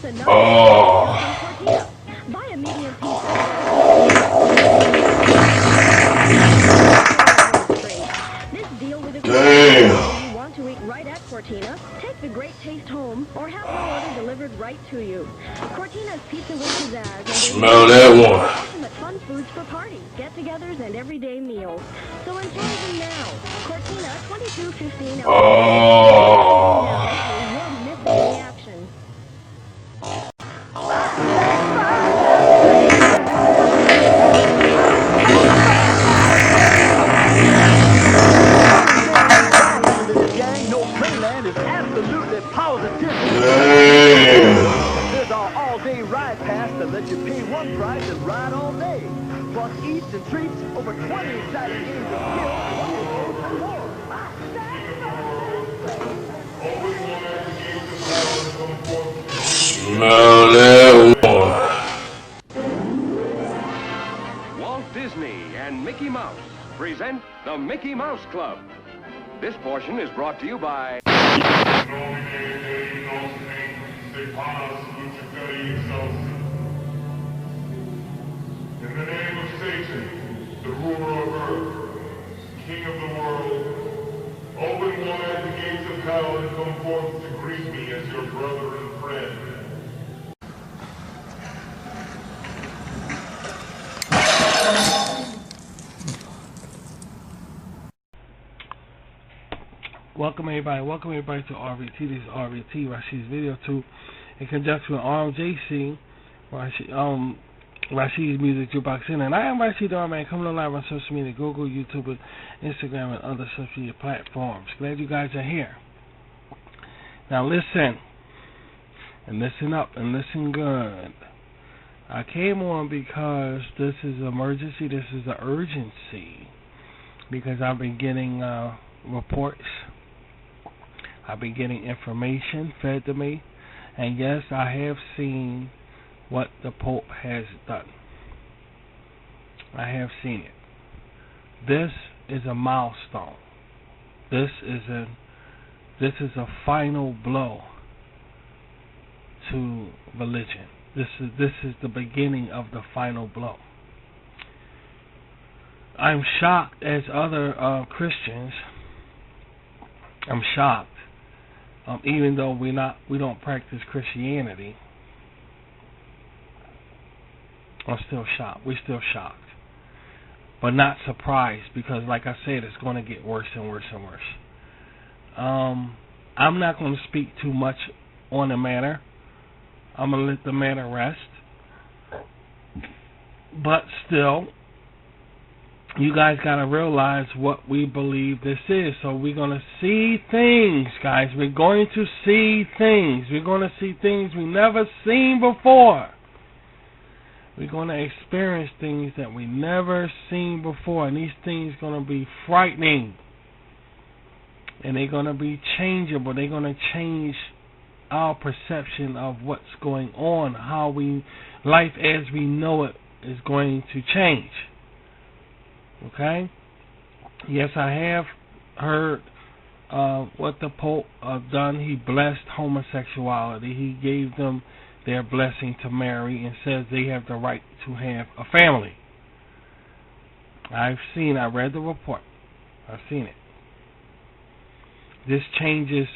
another Cortina. Buy a medium piece This deal with a you want to eat right at Cortina, take the great taste home, or have your order delivered right to you. Cortina's Pizza with Pizzazz. Smell that one. Ultimate fun foods for parties, get-togethers, and everyday meals. So enjoy them now. Cortina, 2215. Oh. You're missing the action. There's our all-day ride pass that lets you pay one price and ride all day. Plus eats and treats, over 20 exciting games of skill. Smell that one. Walt Disney and Mickey Mouse present the Mickey Mouse Club. This portion is brought to you by... In the name of Satan, the ruler of earth, king of the world, open wide the gates of hell and come forth to greet me as your brother and friend. Welcome everybody to RVT. This is RVT, Rashid's Video 2, in conjunction with RMJC, Rashid's Music Jukebox Center. And I am Rashid R-Man, coming live on social media, Google, YouTube, Instagram, and other social media platforms. Glad you guys are here. Now listen, and listen up, and listen good. I came on because this is an emergency, this is an urgency, because I've been getting reports, I've been getting information fed to me, and yes, I have seen what the Pope has done. I have seen it. This is a milestone. This is a final blow to religion. This is the beginning of the final blow. I'm shocked as other Christians. I'm shocked. Even though we don't practice Christianity, I'm still shocked. We're still shocked, but not surprised, because, like I said, it's going to get worse and worse and worse. I'm not going to speak too much on the matter. I'm going to let the matter rest. But still, you guys got to realize what we believe this is. So we're going to see things, guys. We're going to see things. We're going to see things we never seen before. We're going to experience things that we never seen before. And these things are going to be frightening. And they're going to be changeable. They're going to change our perception of what's going on. How life as we know it is going to change. Okay? Yes, I have heard what the Pope done. He blessed homosexuality. He gave them their blessing to marry and says they have the right to have a family. I read the report. I've seen it. This changes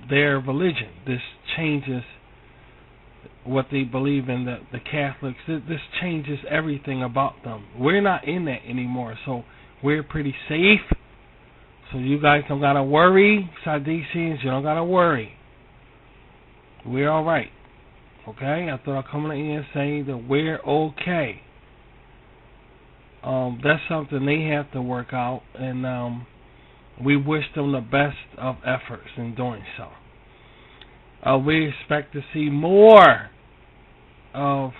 their religion. This changes what they believe in, the Catholics. This changes everything about them. We're not in that anymore, so we're pretty safe. So you guys don't got to worry. Sadicians, you don't got to worry. We're all right. Okay? I thought I'd come in and say that we're okay. That's something they have to work out, and we wish them the best of efforts in doing so. We expect to see more of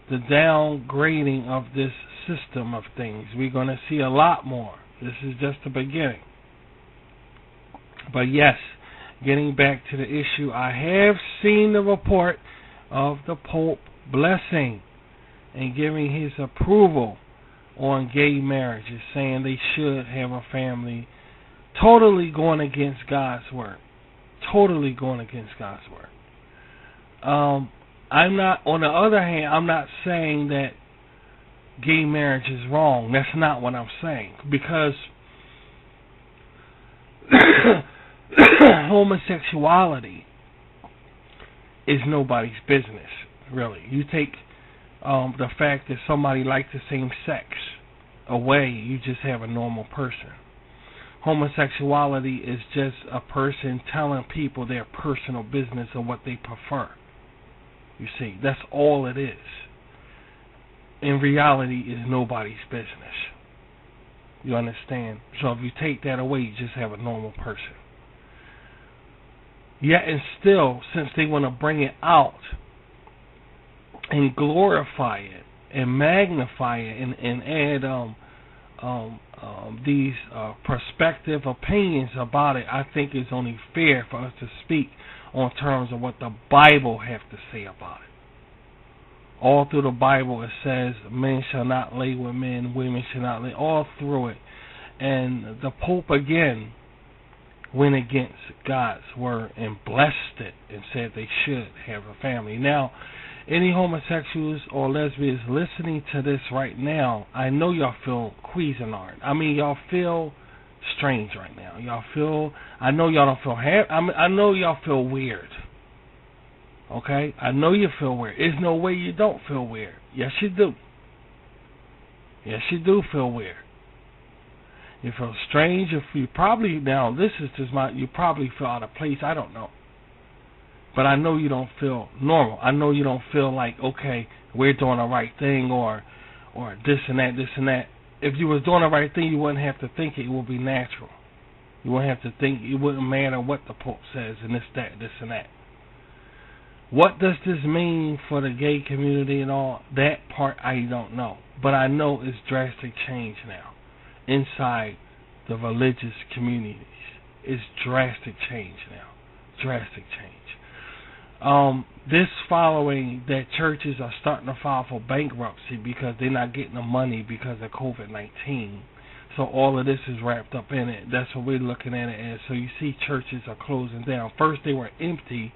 the downgrading of this system of things. We're going to see a lot more. This is just the beginning. But yes, getting back to the issue, I have seen the report of the Pope blessing and giving his approval on gay marriages, saying they should have a family, totally going against God's word. Totally going against God's word. I'm not. On the other hand, I'm not saying that gay marriage is wrong. That's not what I'm saying, because homosexuality is nobody's business, really. You take the fact that somebody likes the same sex away, you just have a normal person. Homosexuality is just a person telling people their personal business or what they prefer. You see, that's all it is. In reality, it's nobody's business. You understand? So if you take that away, you just have a normal person. Yet and still, since they want to bring it out and glorify it and magnify it and add these perspective opinions about it, I think it's only fair for us to speak on terms of what the Bible has to say about it. All through the Bible it says men shall not lay with men, women shall not lay, all through it. And the Pope again went against God's word and blessed it and said they should have a family. Now, any homosexuals or lesbians listening to this right now, I know y'all feel Cuisinart. I mean, y'all feel strange right now. Y'all feel, I know y'all don't feel happy. I know y'all feel weird. Okay? I know you feel weird. There's no way you don't feel weird. Yes, you do. Yes, you do feel weird. You feel strange. If you probably, now this is just you probably feel out of place. I don't know. But I know you don't feel normal. I know you don't feel like, okay, we're doing the right thing or this and that, this and that. If you was doing the right thing, you wouldn't have to think it. It would be natural. You wouldn't have to think. It wouldn't matter what the Pope says and this, that, this and that. What does this mean for the gay community and all? That part I don't know. But I know it's drastic change now inside the religious communities. It's drastic change now. Drastic change. This following that churches are starting to file for bankruptcy because they're not getting the money because of COVID-19. So all of this is wrapped up in it. That's what we're looking at it as. So you see churches are closing down. First they were empty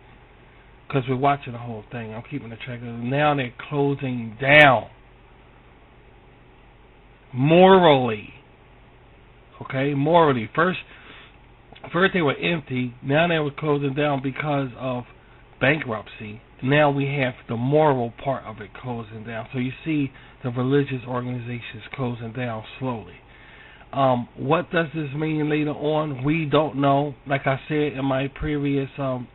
because we're watching the whole thing. I'm keeping the track of it. Now they're closing down. Morally. Okay? Morally. First they were empty. Now they were closing down because of bankruptcy. Now we have the moral part of it closing down. So you see the religious organizations closing down slowly. What does this mean later on? We don't know. Like I said in my previous Rashid's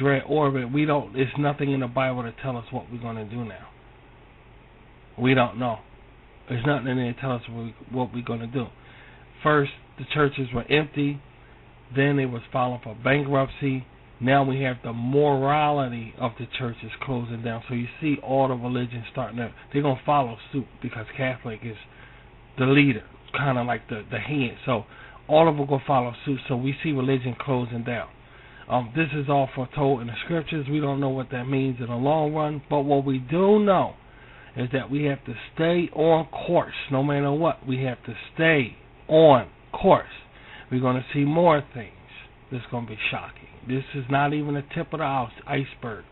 Red Orbit, we don't. There's nothing in the Bible to tell us what we're going to do now. We don't know. There's nothing in there to tell us what we're going to do. First, the churches were empty. Then they was filing for bankruptcy. Now we have the morality of the churches closing down. So you see all the religions starting to, they're going to follow suit because Catholic is the leader, kind of like the head. So all of them going to follow suit. So we see religion closing down. This is all foretold in the scriptures. We don't know what that means in the long run. But what we do know is that we have to stay on course no matter what. We have to stay on course. We're going to see more things. This is going to be shocking. This is not even the tip of the iceberg.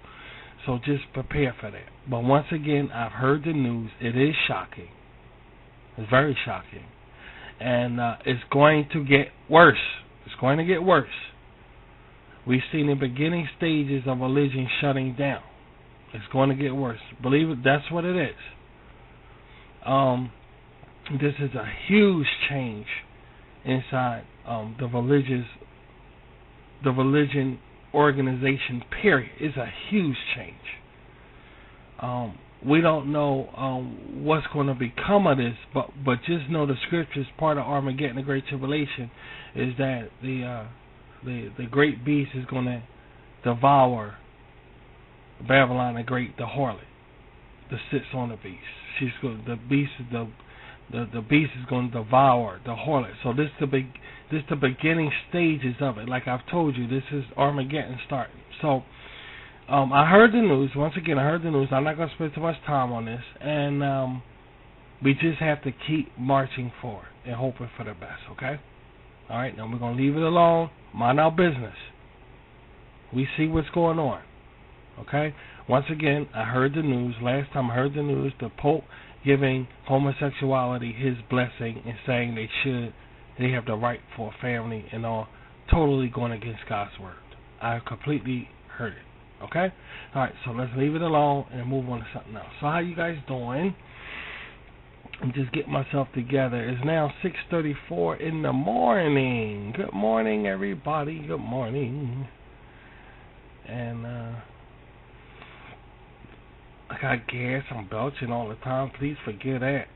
So just prepare for that. But once again, I've heard the news. It is shocking. It's very shocking. And it's going to get worse. It's going to get worse. We've seen the beginning stages of religion shutting down. It's going to get worse. Believe it, that's what it is. This is a huge change inside the religion organization, period. It's a huge change. We don't know what's going to become of this, but just know the scriptures, part of Armageddon, the Great Tribulation, is that the great beast is going to devour Babylon the Great, the harlot, that sits on the beast. The beast is going to devour the harlot. So this is the beginning stages of it. Like I've told you, this is Armageddon starting. So I heard the news. Once again, I heard the news. I'm not going to spend too much time on this. And we just have to keep marching forward and hoping for the best, okay? All right, now we're going to leave it alone. Mind our business. We see what's going on. Okay? Once again, I heard the news. Last time I heard the news, the Pope giving homosexuality his blessing and saying they have the right for a family and all, totally going against God's word. I completely heard it. Okay? Alright, so let's leave it alone and move on to something else. So how you guys doing? I'm just getting myself together. It's now 6:34 in the morning. Good morning, everybody. Good morning. And I got gas. I'm belching all the time. Please forget that.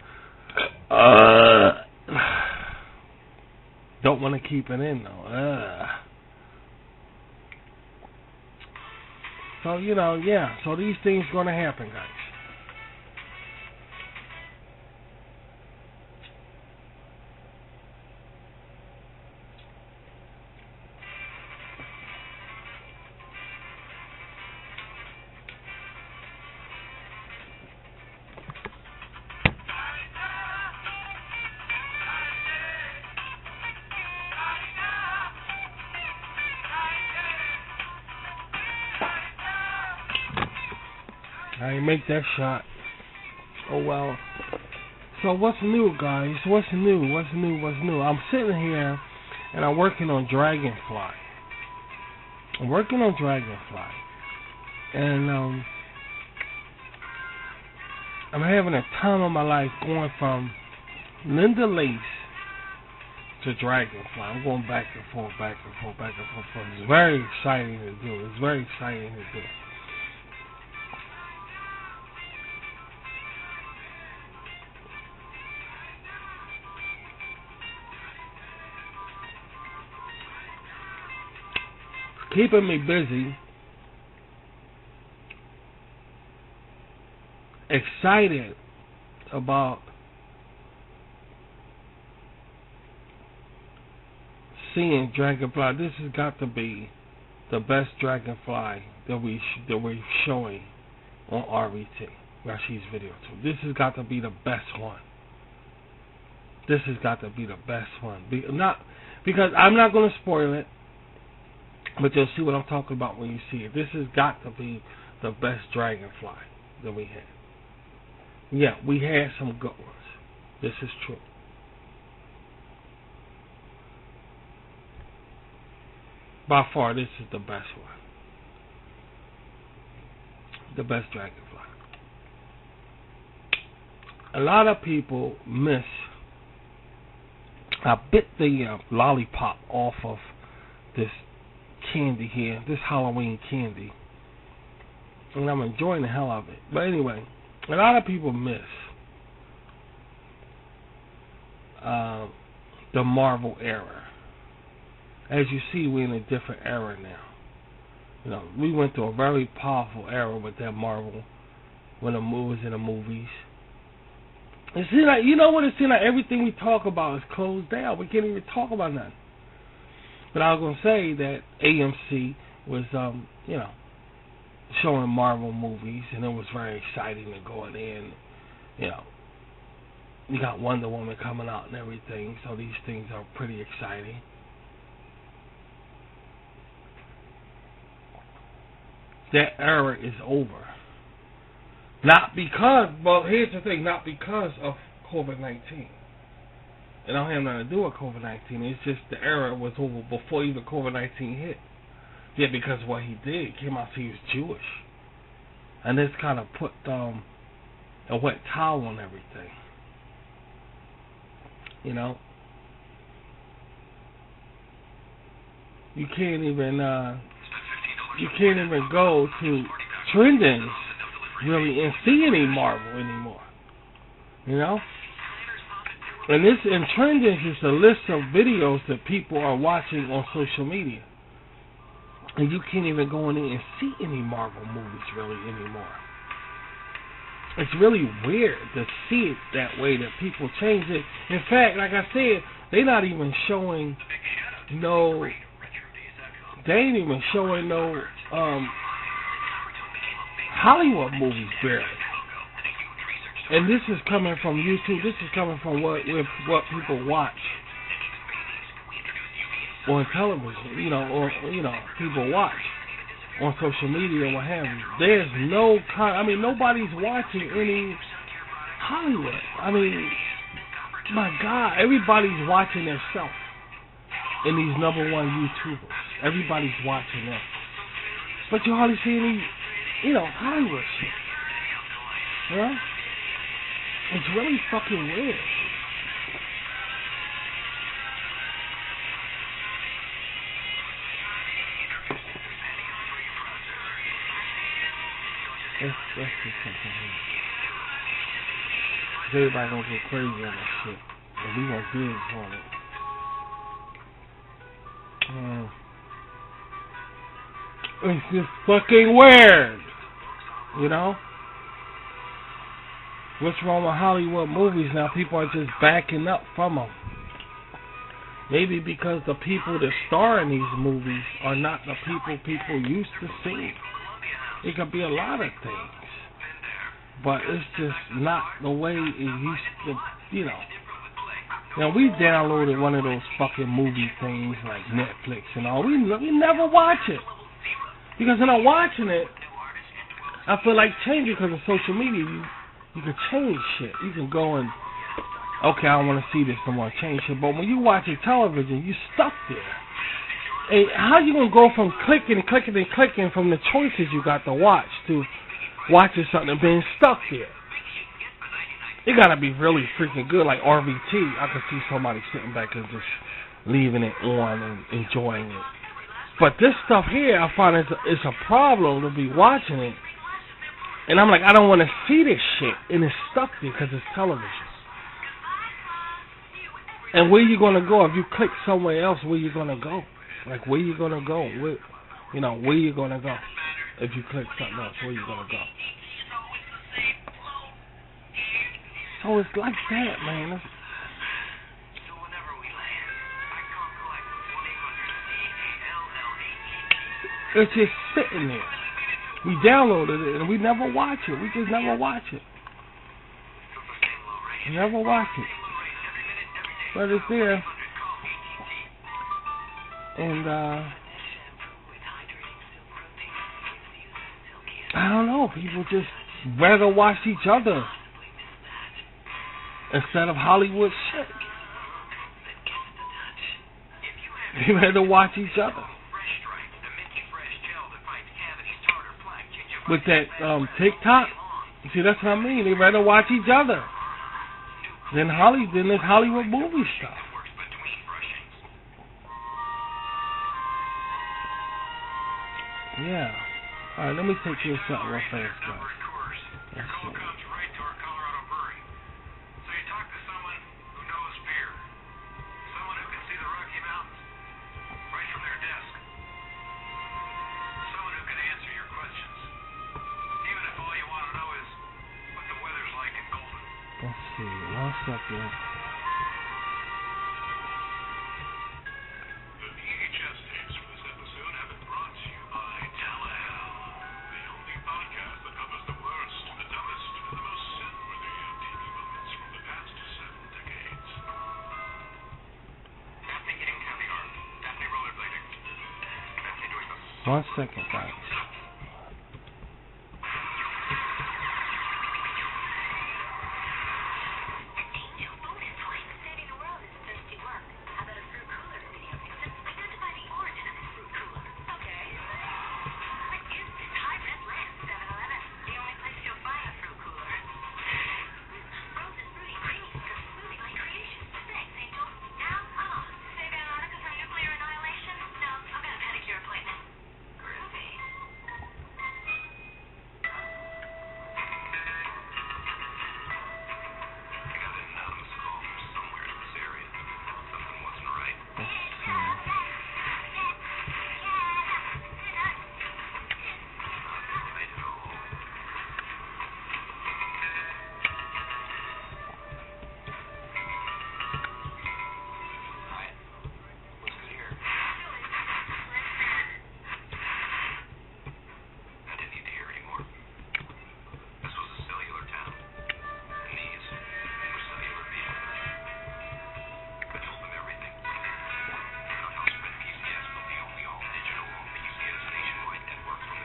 Don't want to keep it in, though. So, yeah. So these things going to happen, guys. I didn't make that shot. Oh well. So what's new, guys? What's new? I'm sitting here and I'm working on Dragonfly. And I'm having a time of my life going from Linda Lace to Dragonfly. I'm going back and forth. It's very exciting to do. Keeping me busy, excited about seeing Dragonfly. This has got to be the best Dragonfly that we're showing on RET, Rashid's video too. This has got to be the best one. Not because I'm not going to spoil it. But you'll see what I'm talking about when you see it. This has got to be the best Dragonfly that we had. Yeah, we had some good ones. This is true. By far, this is the best one. The best Dragonfly. A lot of people miss. I bit the lollipop off of this candy here, this Halloween candy, and I'm enjoying the hell out of it. But anyway, a lot of people miss the Marvel era. As you see, we're in a different era now. We went through a very powerful era with that Marvel when the movies in the movies. It seems like, it seems like everything we talk about is closed down. We can't even talk about nothing. But I was going to say that AMC was, showing Marvel movies, and it was very exciting to go in. You got Wonder Woman coming out and everything, so these things are pretty exciting. That era is over. Not because, well, here's the thing, not because of COVID-19. It don't have nothing to do with COVID-19. It's just the era was over before even COVID-19 hit. Yeah, because what he did, came out he was Jewish. And this kind of put a wet towel on everything. You can't even go to Trendings really and see any Marvel anymore. And this in Trendings is a list of videos that people are watching on social media. And you can't even go in there and see any Marvel movies really anymore. It's really weird to see it that way, that people change it. In fact, like I said, they're not even showing no Hollywood movies barely. And this is coming from YouTube. This is coming from what people watch on television, or people watch. on social media or what have you. There's no nobody's watching any Hollywood. I mean, my God, everybody's watching themselves in these #1 YouTubers. Everybody's watching them. But you hardly see any, Hollywood shit. You know? It's really fucking weird. Let's do something here. Everybody gonna go crazy on that shit. And we gonna dig on it. It's just fucking weird. You know? What's wrong with Hollywood movies now? People are just backing up from them. Maybe because the people that star in these movies are not the people used to see. It could be a lot of things. But it's just not the way it used to, Now, we downloaded one of those fucking movie things like Netflix and all. We never watch it. Because when I'm watching it, I feel like changing because of social media. You can change shit. You can go and, okay, I don't want to see this no more, change shit. But when you watching television, you stuck there. And how you going to go from clicking from the choices you got to watch to watching something and being stuck there? It got to be really freaking good, like RVT. I could see somebody sitting back and just leaving it on and enjoying it. But this stuff here, I find it's a problem to be watching it. And I'm like, I don't want to see this shit. And it's stuck there because it's television. And where you going to go? If you click somewhere else, where you going to go? Like, where you going to go? Where you going to go? If you click something else, where you going to go? So it's like that, man. It's just sitting there. We downloaded it and we never watch it. We just never watch it. We never watch it. But it's there. And I don't know. People just rather watch each other instead of Hollywood shit. They rather watch each other. With that TikTok, you see, that's what I mean. They rather watch each other than this Hollywood movie stuff. Yeah. All right, let me take you something real fast, guys. Let's see. Let's see, 1 second. The VHS tapes for this episode have been brought to you by Telehell, the only podcast that covers the worst, the dumbest, and the most sin-worthy of TV moments from the past 7 decades. Daphne getting heavy arm, Daphne rollerblading, Daphne doing the... 1 second, guys.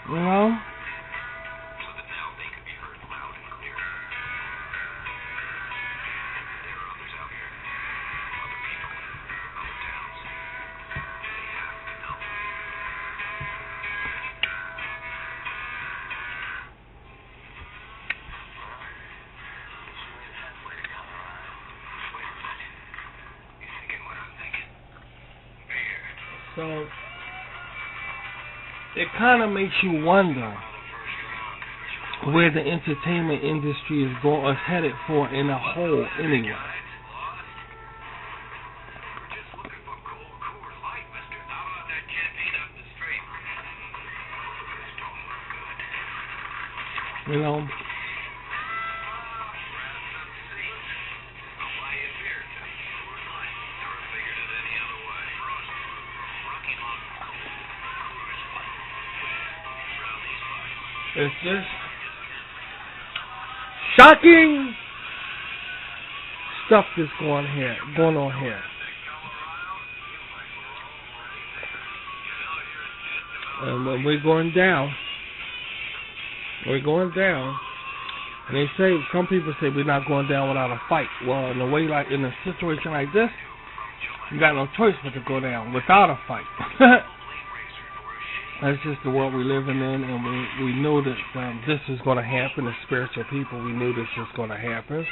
You know? So it kind of makes you wonder where the entertainment industry is headed for in a whole, anyway. You know. It's just shocking stuff that's going on here. And when we're going down. And they say, some people say we're not going down without a fight. Well, in a situation like this, you got no choice but to go down without a fight. That's just the world we're living in, and we knew that this is going to happen. As spiritual people, we knew this was going to happen.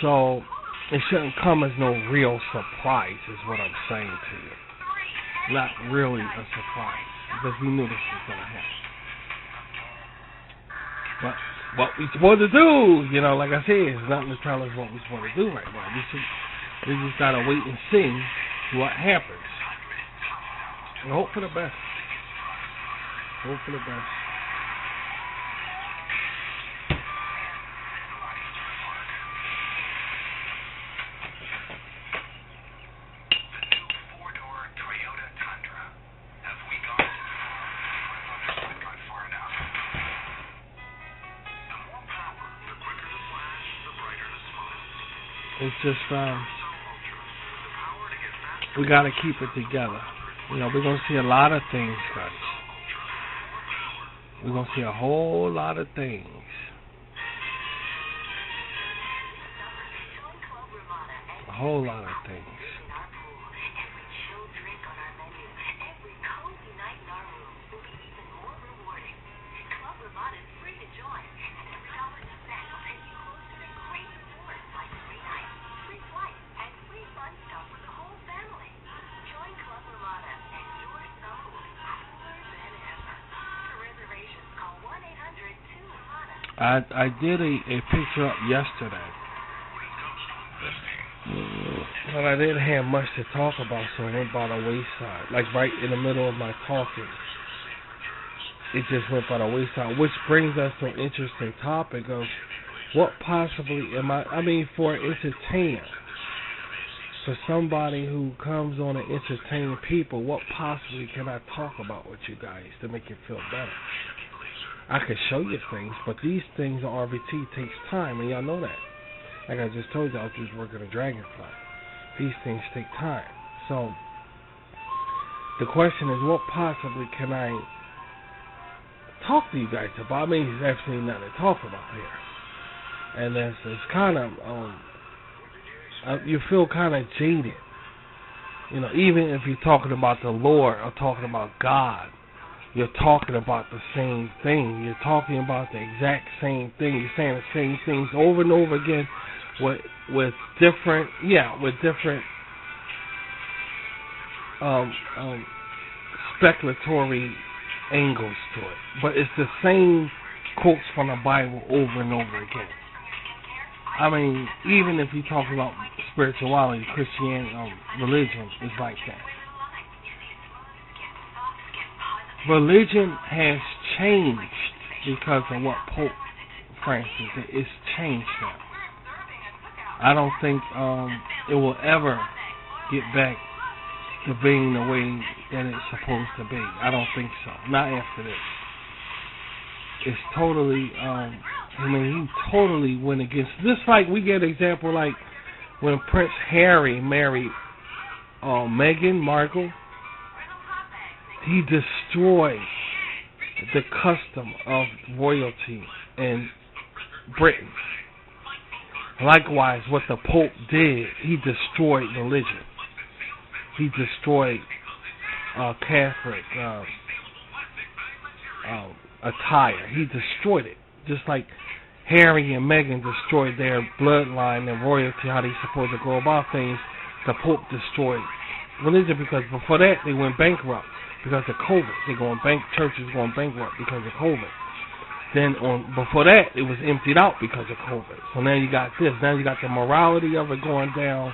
So it shouldn't come as no real surprise, is what I'm saying to you. Not really a surprise, because we knew this was going to happen. But what we supposed to do, you know, like I said, is nothing to tell us what we're supposed to do right now. We just got to wait and see what happens. And hope for the best. Hope for the best. It's just, we got to keep it together. You know, we're going to see a lot of things, guys. We're going to see a whole lot of things. A whole lot of things. I did a picture up yesterday, but I didn't have much to talk about, so it went by the wayside. Like right in the middle of my talking, it just went by the wayside, which brings us to an interesting topic of what possibly for entertainers, for somebody who comes on to entertain people, what possibly can I talk about with you guys to make it feel better? I could show you things, but these things on RVT takes time, and y'all know that. Like I just told you, I was just working a Dragonfly. These things take time. So, the question is, what possibly can I talk to you guys about? I mean, there's absolutely nothing to talk about here. And it's kind of, you feel kind of jaded. You know, even if you're talking about the Lord or talking about God, you're talking about the same thing. You're talking about the exact same thing. You're saying the same things over and over again with different speculatory angles to it. But it's the same quotes from the Bible over and over again. I mean, even if you talk about spirituality, Christianity, religion, it's like that. Religion has changed because of what Pope Francis did. It's changed now. I don't think it will ever get back to being the way that it's supposed to be. I don't think so. Not after this. It's totally, he totally went against. Just like we get an example like when Prince Harry married Meghan Markle. He destroyed the custom of royalty in Britain. Likewise, what the Pope did, he destroyed religion. He destroyed Catholic attire. He destroyed it. Just like Harry and Meghan destroyed their bloodline and royalty, how they supposed to go about things, the Pope destroyed religion, because before that they went bankrupt because of COVID. Churches going bankrupt because of COVID. Then before that it was emptied out because of COVID. So now you got this. Now you got the morality of it going down.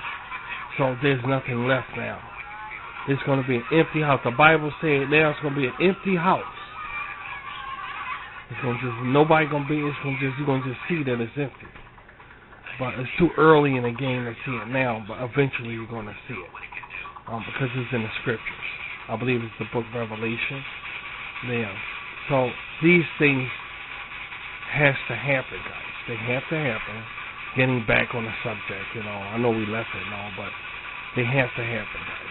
So there's nothing left now. It's going to be an empty house. The Bible said now it's going to be an empty house. It's going to just nobody going to be. It's going to just you're going to just see that it's empty. But it's too early in the game to see it now. But eventually you're going to see it because it's in the scriptures. I believe it's the book of Revelation. Yeah. So these things has to happen, guys. They have to happen. Getting back on the subject, I know we left it and all, but they have to happen, guys.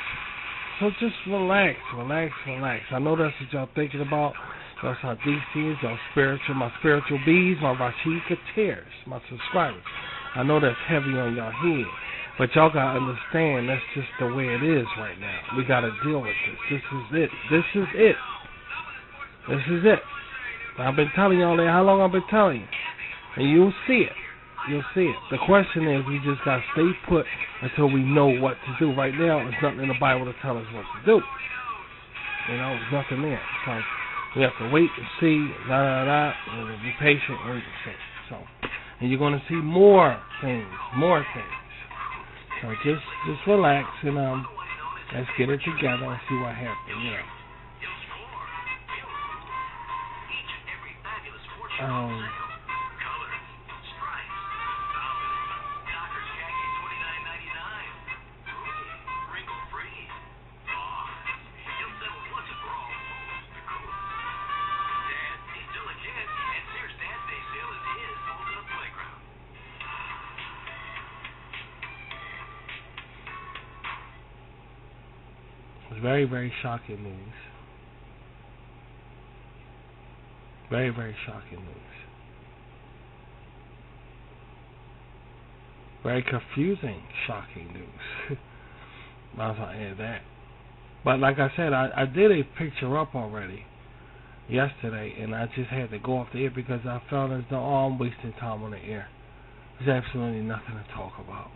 So just relax. I know that's what y'all thinking about. That's how DC is, my spiritual bees, my Rashika tears, my subscribers. I know that's heavy on y'all head, but y'all gotta understand that's just the way it is right now. We gotta deal with this. This is it. I've been telling y'all that. How long I've been telling you? And you'll see it. The question is, we just gotta stay put until we know what to do. Right now, there's nothing in the Bible to tell us what to do. There's nothing there. So we have to wait and see, and be patient, wait and see. So, and you're gonna see more things. So just relax and let's get it together and see what happens. It's very, very shocking news. Very, very shocking news. Very confusing, shocking news. Might as well add that. But like I said, I did a picture up already yesterday, and I just had to go off the air because I felt as though I'm wasting time on the air. There's absolutely nothing to talk about.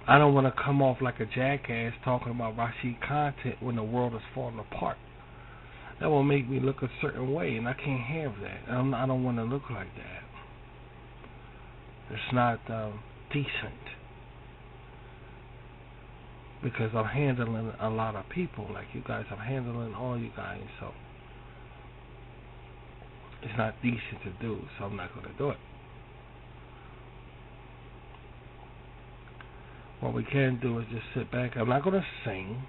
I don't want to come off like a jackass talking about Rashid content when the world is falling apart. That will make me look a certain way, and I can't have that. I don't want to look like that. It's not decent. Because I'm handling a lot of people like you guys. I'm handling all you guys, so it's not decent to do, so I'm not going to do it. What we can do is just sit back. I'm not going to sing,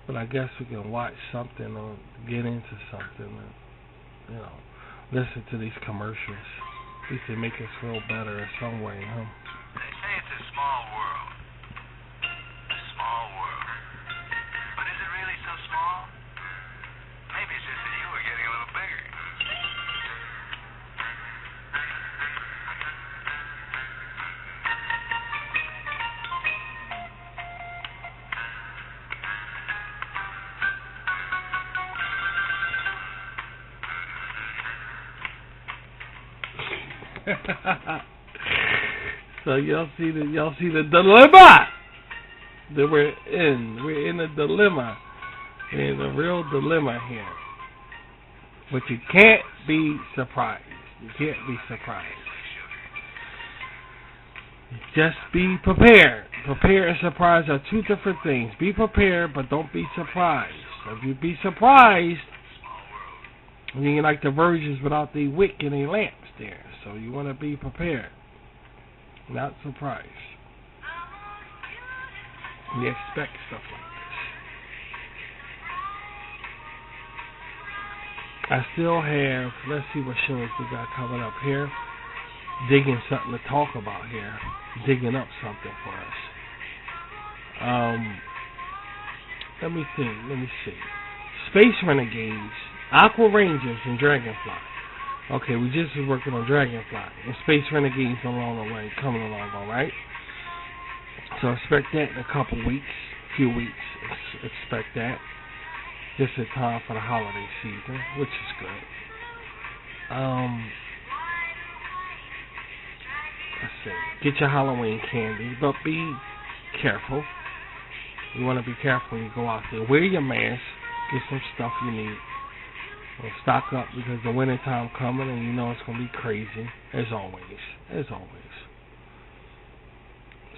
but I guess we can watch something or get into something and, listen to these commercials. At least they make us feel better in some way, huh? They say it's a small world. A small world. But is it really so small? Maybe it's just that you were getting a little bigger. So y'all see the dilemma that we're in. We're in a dilemma. We're in a real dilemma here. But you can't be surprised. You can't be surprised. Just be prepared. Prepared and surprised are two different things. Be prepared, but don't be surprised. If you be surprised, you're like the virgins without the wick and the lamps there. So you want to be prepared, not surprised. We expect stuff like this. I still have, let's see what shows we got coming up here. Digging something to talk about here. Digging up something for us. Let me think. Let me see. Space Renegades, Aqua Rangers, and Dragonfly. Okay, we just was working on Dragonfly. And Space Renegades along the way, coming along, alright? So expect that in a couple weeks, few weeks. Expect that. Just in time for the holiday season, which is good. Let's see. Get your Halloween candy, but be careful. You want to be careful when you go out there. Wear your mask. Get some stuff you need. And stock up because the winter time coming and you know it's going to be crazy. As always.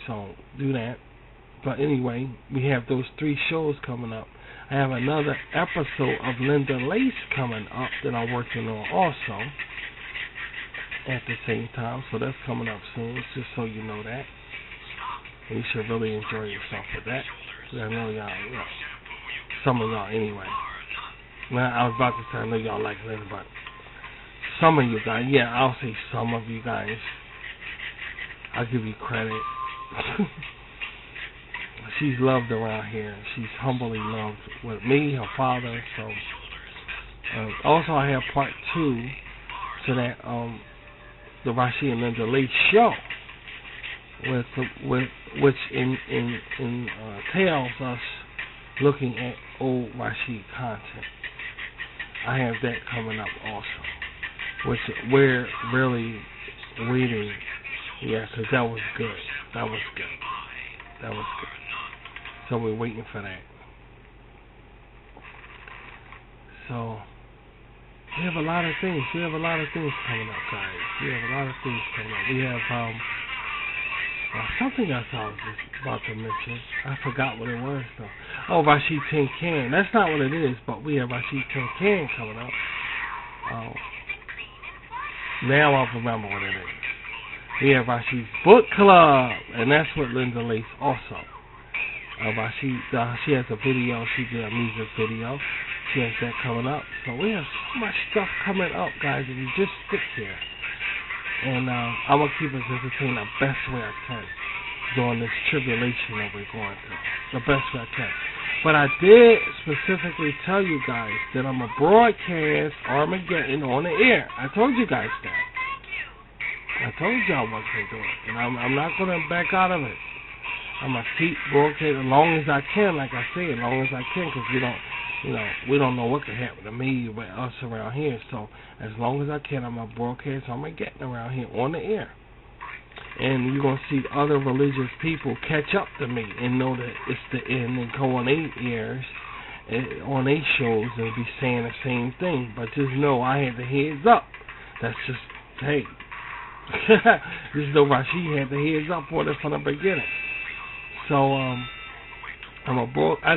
So, do that. But anyway, we have those 3 shows coming up. I have another episode of Linda Lace coming up that I'm working on also at the same time. So that's coming up soon, just so you know that. And you should really enjoy yourself with that. I know y'all, some of y'all anyway. Well, I was about to say I know y'all like Linda, but some of you guys, yeah, I'll say some of you guys. I'll give you credit. She's loved around here. She's humbly loved with me, her father. So, also I have part 2 to that the Rashid and Linda Lace show, which tells us looking at old Rashid content. I have that coming up also, which we're really waiting. Yeah, because that was good. So we're waiting for that. So we have a lot of things. coming up, guys. We have something else I was just about to mention. I forgot what it was though. Oh, Rashid Tin Can. That's not what it is, but we have Rashid Tin Can coming up. Now I'll remember what it is. We have Rashid's Book Club, and that's with Linda Lace also. She has a video. She did a music video. She has that coming up. So we have so much stuff coming up, guys, if you just stick here. And I'm going to keep us entertained the best way I can during this tribulation that we're going through. The best way I can. But I did specifically tell you guys that I'm going to broadcast Armageddon on the air. I told you guys that. I told y'all what to do it. And I'm not going to back out of it. I'm going to keep broadcasting as long as I can, like I say, as long as I can, because we don't know what can happen to me with us around here. So as long as I can, I'm going to broadcast Armageddon around here on the air. And you're going to see other religious people catch up to me and know that it's the end and go on their ears, on their shows and be saying the same thing. But just know I had the heads up. That's just, hey. Just know Rashid had the heads up on it from the beginning. So, I know, but I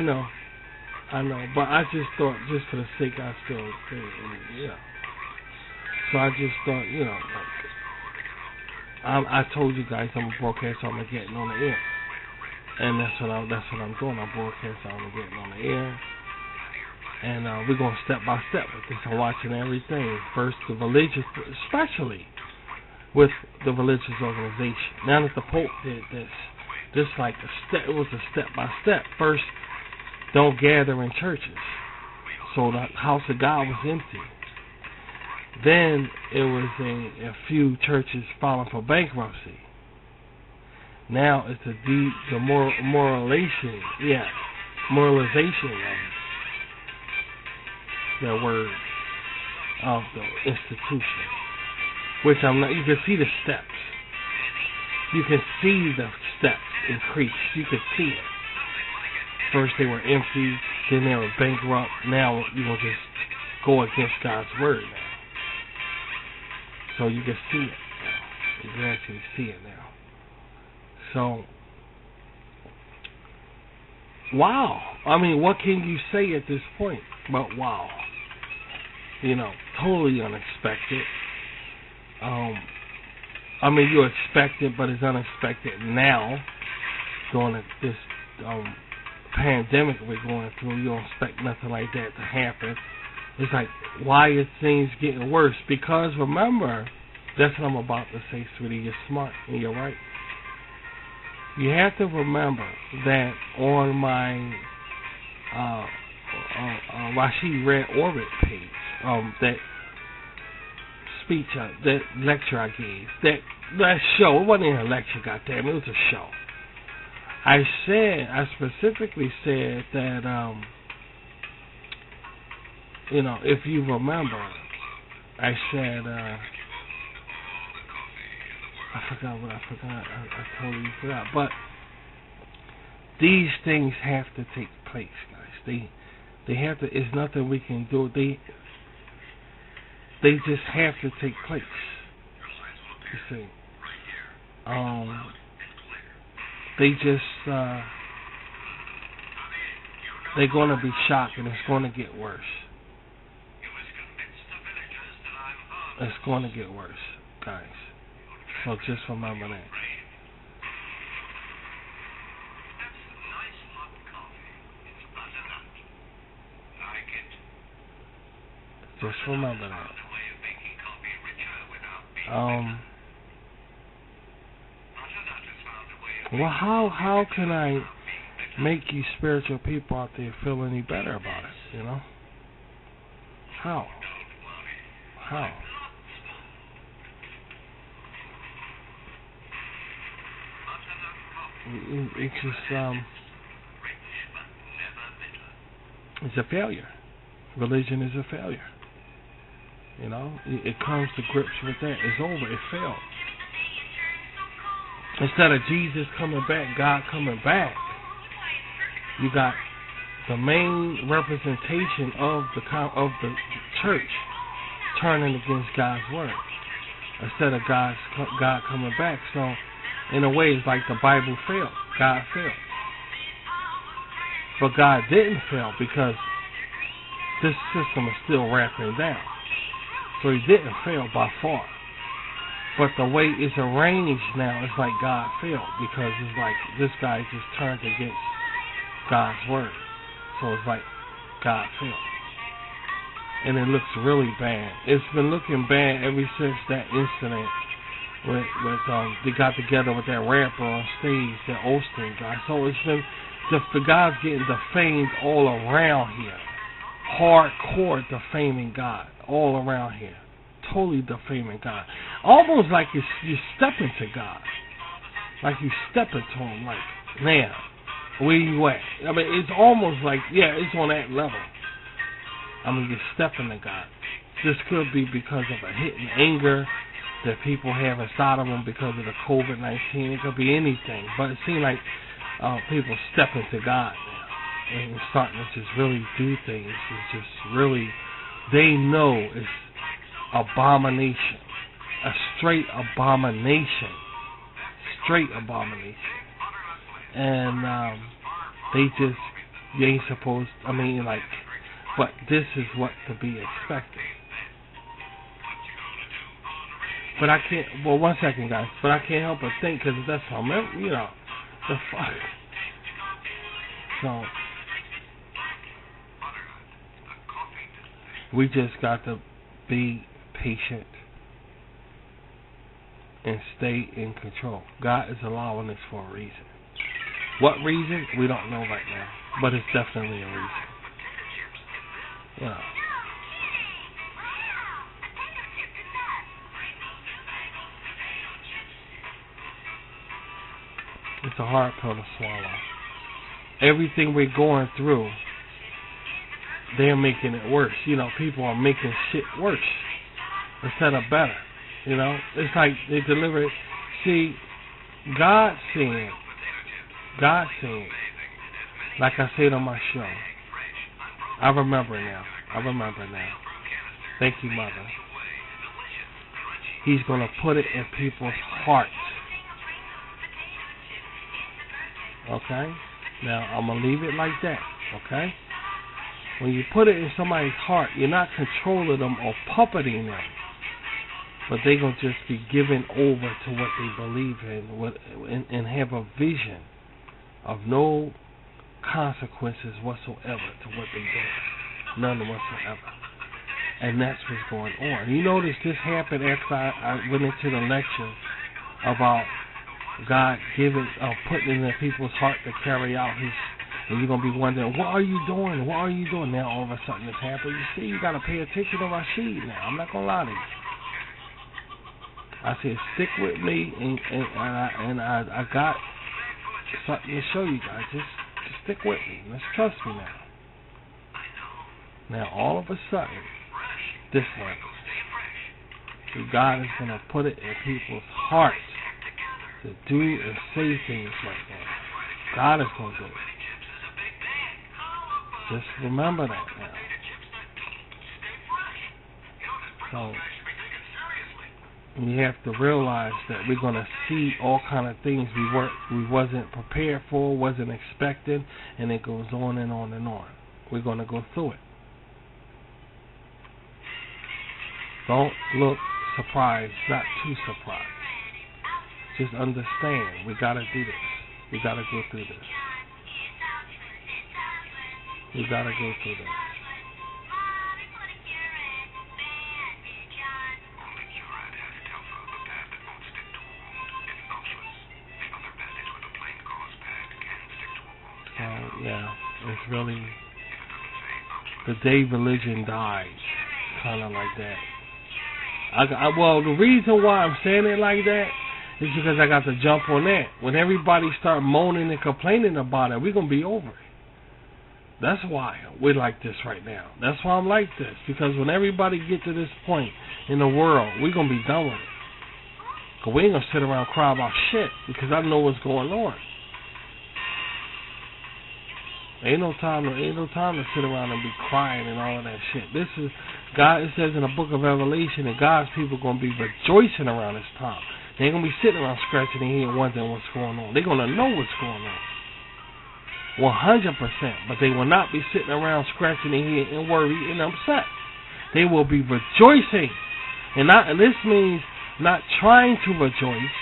just thought, just for the sake I still, So I just thought, I told you guys I'm gonna broadcast Armageddon on the air, and that's what I'm doing. I'm broadcasting Armageddon on the air, and we're going step by step with this. I'm watching everything. First, the religious, with the religious organization. Now that the Pope did this. Just like it was a step by step. First, don't gather in churches. So the house of God was empty. Then it was a few churches filing for bankruptcy. Now it's the moralization of the word of the institution. Which I'm not. You can see the steps. You can see the steps increase. You can see it. First they were empty, then they were bankrupt. Now you will just go against God's word now. So you can see it now. You can actually see it now. So, wow. I mean, what can you say at this point? But wow. Totally unexpected. I mean, you expect it, but it's unexpected now. During this pandemic we're going through, you don't expect nothing like that to happen. It's like, why are things getting worse? Because remember, that's what I'm about to say, sweetie. You're smart and you're right. You have to remember that on my Rashid Red Orbit page, that speech, that lecture I gave, that show. It wasn't even a lecture, goddamn, it was a show. I specifically said that, if you remember, I said, I totally forgot. But these things have to take place, guys. They have to. It's nothing we can do. They just have to take place. You see, they just they're going to be shocked, and it's going to get worse. It's going to get worse, guys. So just remember that. Just remember that. Well, how can I make you spiritual people out there feel any better about it? You know? How? It's just it's a failure. Religion is a failure. You know, it comes to grips with that. It's over. It failed. Instead of Jesus coming back, God coming back, you got the main representation of the church turning against God's word instead of God coming back. So, in a way, it's like the Bible failed. God failed. But God didn't fail because this system is still wrapping down. So he didn't fail by far. But the way it's arranged now, it's like God failed because it's like this guy just turned against God's word. So it's like God failed. And it looks really bad. It's been looking bad ever since that incident with they got together with that rapper on stage, that Osteen guy. So it's been the guy's getting defamed all around here. Hardcore defaming God all around here. Totally defaming God. Almost like you step into God. Like you step into him. Like, man, where you at? I mean, it's almost like, yeah, it's on that level. I mean, you're stepping to God. This could be because of a hidden anger that people have inside of them because of the COVID-19. It could be anything. But it seems like people stepping to God now. And starting to just really do things. It's just really, they know it's abomination. A straight abomination. Straight abomination. And they ain't supposed, I mean, like, but this is what to be expected. But I can't, well, one second, guys. But I can't help but think, because that's how, you know, the fuck. So, we just got to be patient and stay in control. God is allowing this for a reason. What reason? We don't know right now. But it's definitely a reason. Yeah. It's a hard pill to swallow. Everything we're going through, they're making it worse. You know, people are making shit worse instead of better. You know, it's like they deliver it. See, God said, like I said on my show, I remember now. Thank you, Mother. He's going to put it in people's hearts. Okay? Now, I'm going to leave it like that. Okay? When you put it in somebody's heart, you're not controlling them or puppeting them. But they're going to just be given over to what they believe in and have a vision of no consequences whatsoever to what they do. None whatsoever. And that's what's going on. You notice this happened after I went into the lecture about God putting in the people's heart to carry out And you're going to be wondering, what are you doing? What are you doing? Now all of a sudden it's happening. You see, you got to pay attention to my seed now. I'm not going to lie to you. I said, stick with me, and I got something to show you guys. Just stick with me. Let's trust me now. Now all of a sudden, this happens. So God is going to put it in people's hearts to do and say things like that. God is going to do it. Just remember that now. So we have to realize that we're going to see all kind of things we wasn't prepared for, wasn't expecting, and it goes on and on and on. We're going to go through it. Don't look surprised, not too surprised. Just understand, we got to do this. We got to go through this. We got to go through this. Yeah, it's really the day religion died, kind of like that. Well, the reason why I'm saying it like that is because I got to jump on that. When everybody start moaning and complaining about it, we're going to be over it. That's why we're like this right now. That's why I'm like this. Because when everybody get to this point in the world, we're going to be done with it. Because we ain't going to sit around and cry about shit. Because I know what's going on. Ain't no time to sit around and be crying and all of that shit. This is God. It says in the book of Revelation that God's people are going to be rejoicing around this time. They ain't going to be sitting around scratching their head wondering what's going on. They're going to know what's going on. 100%. But they will not be sitting around scratching their head and worried and upset. They will be rejoicing. And this means not trying to rejoice.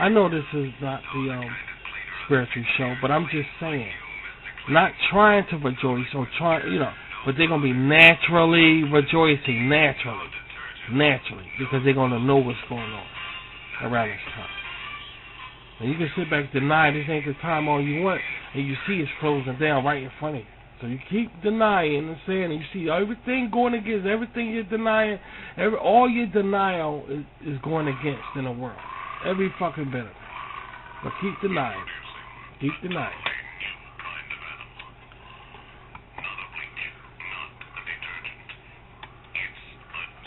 I know this is not the spiritual show, but I'm just saying. Not trying to rejoice or but they're going to be naturally rejoicing, naturally, because they're going to know what's going on around this time. And you can sit back and deny this ain't the time all you want, and you see it's closing down right in front of you. So you keep denying and saying, and you see everything going against, everything you're denying, all your denial is going against in the world. Every fucking bit of it. But keep denying. Keep denying.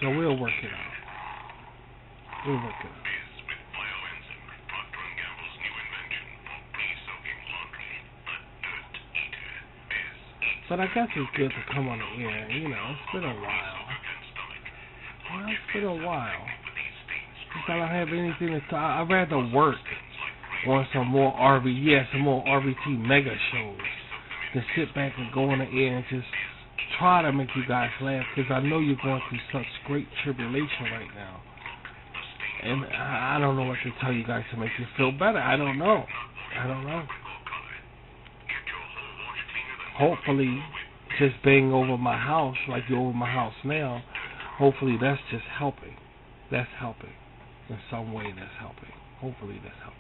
So we'll work it out. We'll work it out. But I guess it's good to come on the air. It's been a while. It's been a while. Since I don't have anything to talk. I'd rather work on some more RVT mega shows than sit back and go on the air and just try to make you guys laugh, because I know you're going through such great tribulation right now. And I don't know what to tell you guys to make you feel better. I don't know. Hopefully, just being over my house, like you're over my house now, hopefully that's just helping. That's helping. In some way that's helping. Hopefully that's helping.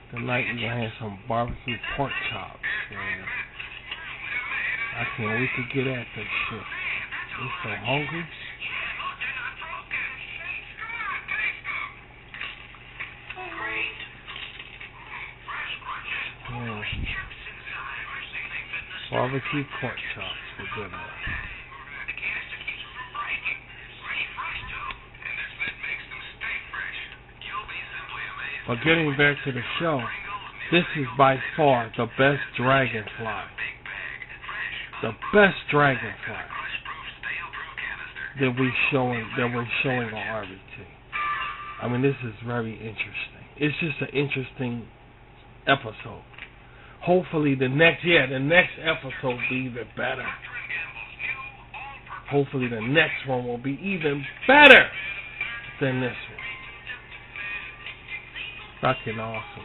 Tonight we're going to have some barbecue pork chops. Man. I can't wait to get at this shit. I'm so hungry. Yeah. Barbecue pork chops for dinner. But getting back to the show, this is by far the best dragonfly. The best dragonfly that we're showing on RVT. I mean, this is very interesting. It's just an interesting episode. Hopefully the next episode will be even better. Hopefully the next one will be even better than this one. Fucking awesome.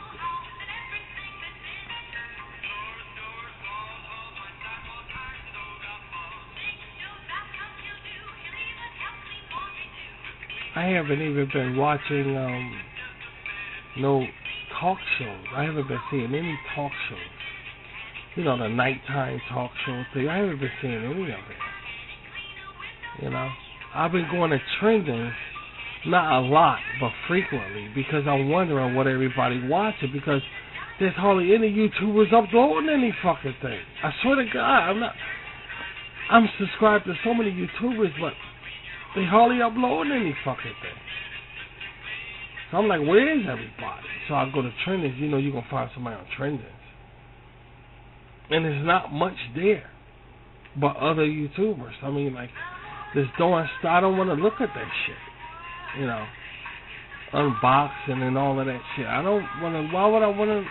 I haven't even been watching no talk shows. I haven't been seeing any talk shows. You know, the nighttime talk show thing. I haven't been seeing any of it. You know, I've been going to trending, not a lot, but frequently, because I'm wondering what everybody watching, because there's hardly any YouTubers uploading any fucking thing. I swear to God, I'm subscribed to so many YouTubers, but they hardly uploading any fucking thing. So I'm like, where is everybody? So I go to trending. You know, you're going to find somebody on trending. And there's not much there but other YouTubers. I mean, like, this I don't want to look at that shit. You know, unboxing and all of that shit. I don't want to. Why would I want to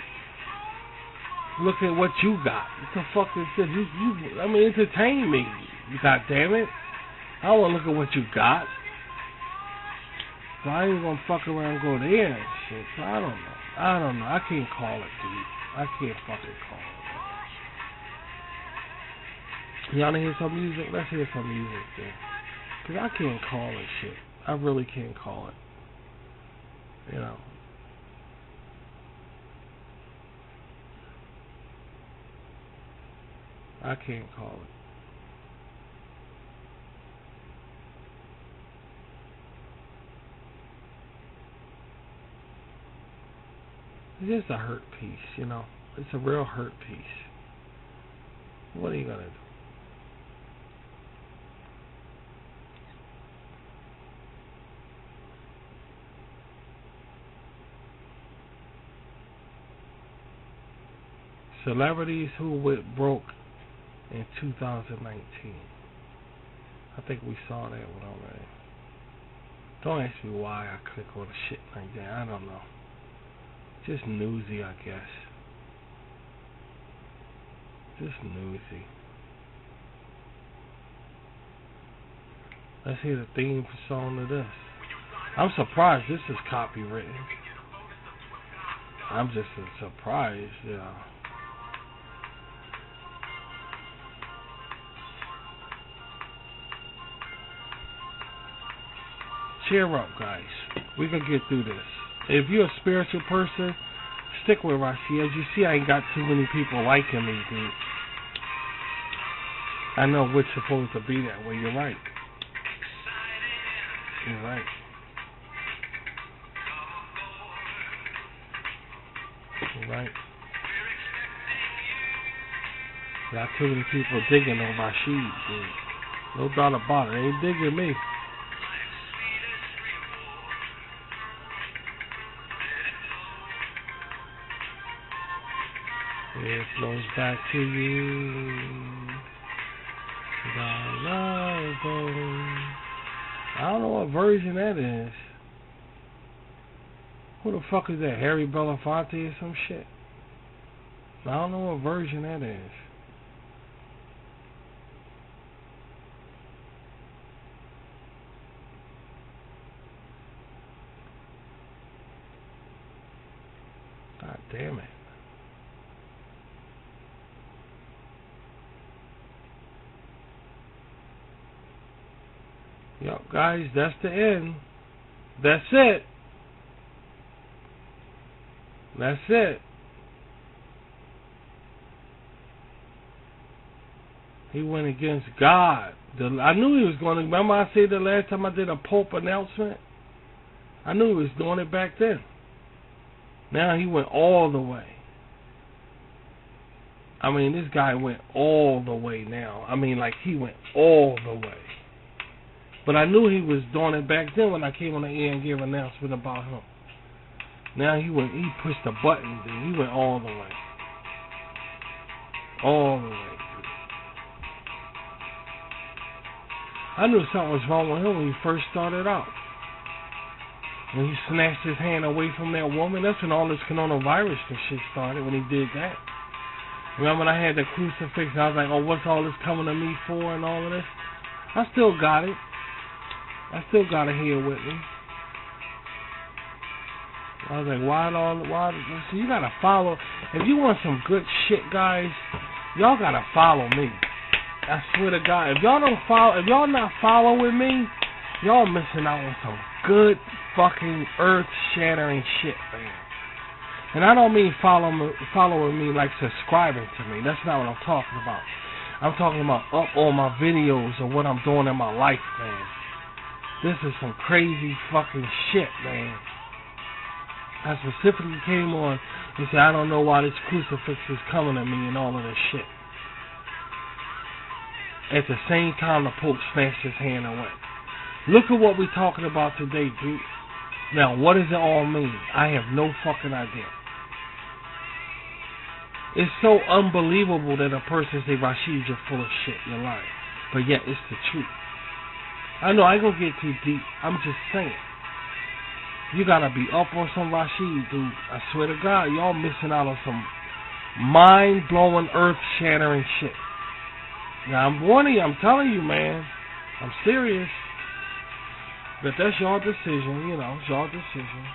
look at what you got? What the fuck is this? I mean, entertain me. God damn it. I don't want to look at what you got. So I ain't going to fuck around and go there and shit. So I don't know. I can't call it, dude. I can't fucking call it. Y'all wanna hear some music? Let's hear some music then. Because I can't call it shit. I really can't call it. You know. I can't call it. It's just a hurt piece, you know. It's a real hurt piece. What are you gonna do? Celebrities who went broke in 2019. I think we saw that one already. Don't ask me why I click on the shit like that. I don't know. Just newsy, I guess. Just newsy. Let's hear the theme song of this. I'm surprised this is copywritten. I'm just surprised, yeah. Cheer up, guys. We can get through this. If you're a spiritual person, stick with Rashi. As you see, I ain't got too many people liking me, dude. I know we're supposed to be that way. You're right. You're right. You're right. Got too many people digging on Rashid, dude. No doubt about it. They ain't digging me. It flows back to you. I don't know what version that is. Who the fuck is that? Harry Belafonte or some shit? I don't know what version that is. God damn it. Yo, guys, that's the end. That's it. That's it. He went against God. I knew he was going to. Remember I said the last time I did a Pope announcement? I knew he was doing it back then. Now he went all the way. I mean, this guy went all the way now. I mean, like, he went all the way. But I knew he was doing it back then when I came on the air and gave an announcement about him. Now he pushed the button, and he went all the way. All the way. I knew something was wrong with him when he first started out. When he snatched his hand away from that woman, that's when all this coronavirus and shit started, when he did that. Remember when I had the crucifix, I was like, oh, what's all this coming to me for and all of this? I still got it. I still got it here with me. I was like, why? So you gotta follow. If you want some good shit, guys, y'all gotta follow me. I swear to God, if y'all not following me, y'all missing out on some good fucking earth-shattering shit, man. And I don't mean following me like subscribing to me. That's not what I'm talking about. I'm talking about up all my videos of what I'm doing in my life, man. This is some crazy fucking shit, man. I specifically came on and said, I don't know why this crucifix is coming at me and all of this shit. At the same time, the Pope snatched his hand away. Look at what we're talking about today, dude. Now, what does it all mean? I have no fucking idea. It's so unbelievable that a person say, Rashid, you're full of shit, you're lying. But yet, it's the truth. I know I ain't gonna get too deep. I'm just saying. You gotta be up on some Rashid, dude. I swear to God, y'all missing out on some mind-blowing, earth-shattering shit. Now, I'm warning you, I'm telling you, man. I'm serious. But that's your decision, you know, it's your decision.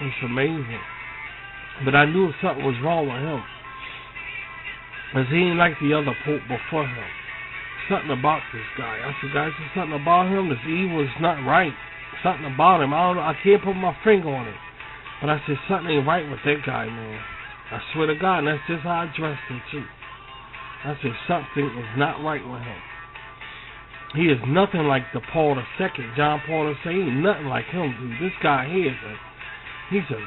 It's amazing. But I knew something was wrong with him. Because he ain't like the other Pope before him. Something about this guy. I said, guys, there's something about him that's evil. It's not right. Something about him. I don't know. I can't put my finger on it. But I said, something ain't right with that guy, man. I swear to God, and that's just how I dressed him, too. I said, something is not right with him. He is nothing like the Paul II, John Paul II. He ain't nothing like him, dude. This guy here is he's a,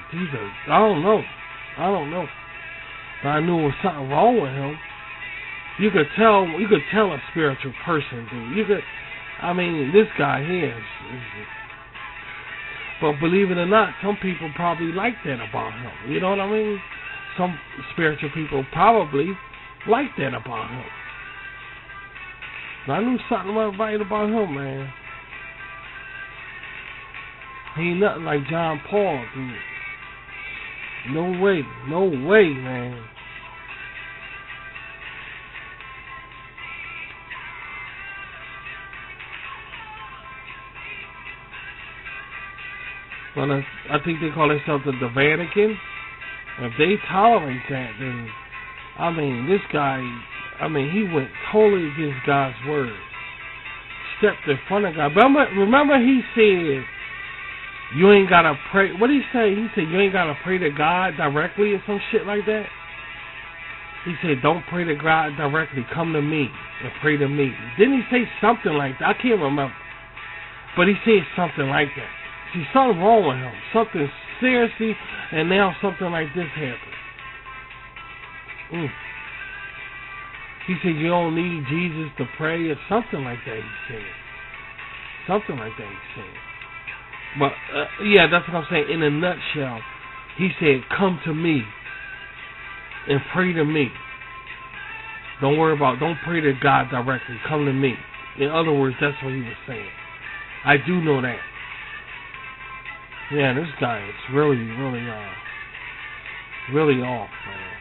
I don't know. But I knew there was something wrong with him. You could tell a spiritual person, dude. This guy here is but believe it or not, some people probably like that about him. You know what I mean? Some spiritual people probably like that about him. But I knew something was right about him, man. He ain't nothing like John Paul, dude. No way, man. Well, I think they call themselves the Vatican. If they tolerate that, then, this guy, he went totally against God's word. Stepped in front of God. Remember he said, you ain't got to pray. What did he say? He said, you ain't got to pray to God directly or some shit like that. He said, don't pray to God directly. Come to me and pray to me. Didn't he say something like that? I can't remember. But he said something like that. See, something wrong with him. Something seriously, and now something like this happened. He said, you don't need Jesus to pray or something like that, he said. Something like that, he said. But, yeah, that's what I'm saying. In a nutshell, he said, come to me and pray to me. Don't pray to God directly. Come to me. In other words, that's what he was saying. I do know that. Yeah, this guy is really off, man.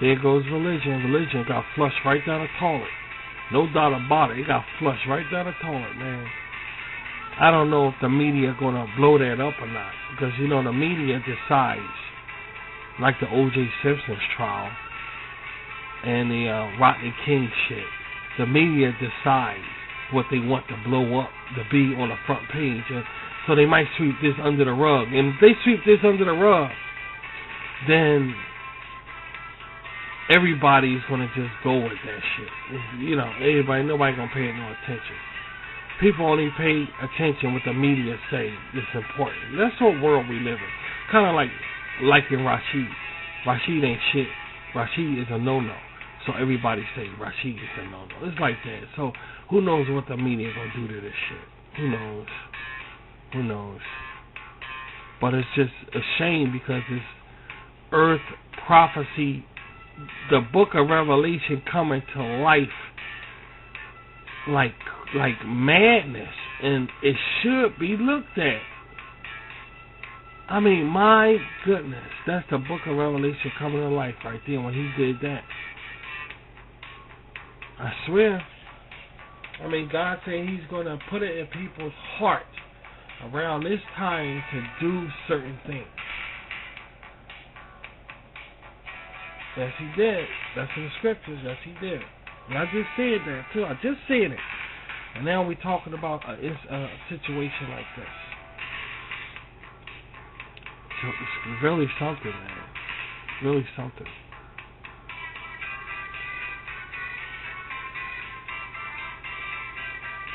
There goes religion. Religion got flushed right down the toilet. No doubt about it. It got flushed right down the toilet, man. I don't know if the media going to blow that up or not. Because, the media decides. Like the O.J. Simpson's trial. And the Rodney King shit. The media decides what they want to blow up to be on the front page. And so they might sweep this under the rug. And if they sweep this under the rug, then everybody's going to just go with that shit. Nobody going to pay it no attention. People only pay attention what the media say is important. That's what world we live in. Kind of like in Rashid. Rashid ain't shit. Rashid is a no-no. So everybody say Rashid is a no-no. It's like that. So who knows what the media going to do to this shit? Who knows? But it's just a shame because this earth prophecy, the book of Revelation coming to life like madness, and it should be looked at. My goodness, that's the book of Revelation coming to life right there when he did that. I swear. God said he's going to put it in people's hearts around this time to do certain things. Yes, he did. That's in the scriptures. Yes, he did. And I just said that too. I just said it. And now we're talking about a situation like this. So it's really something, man. Really something.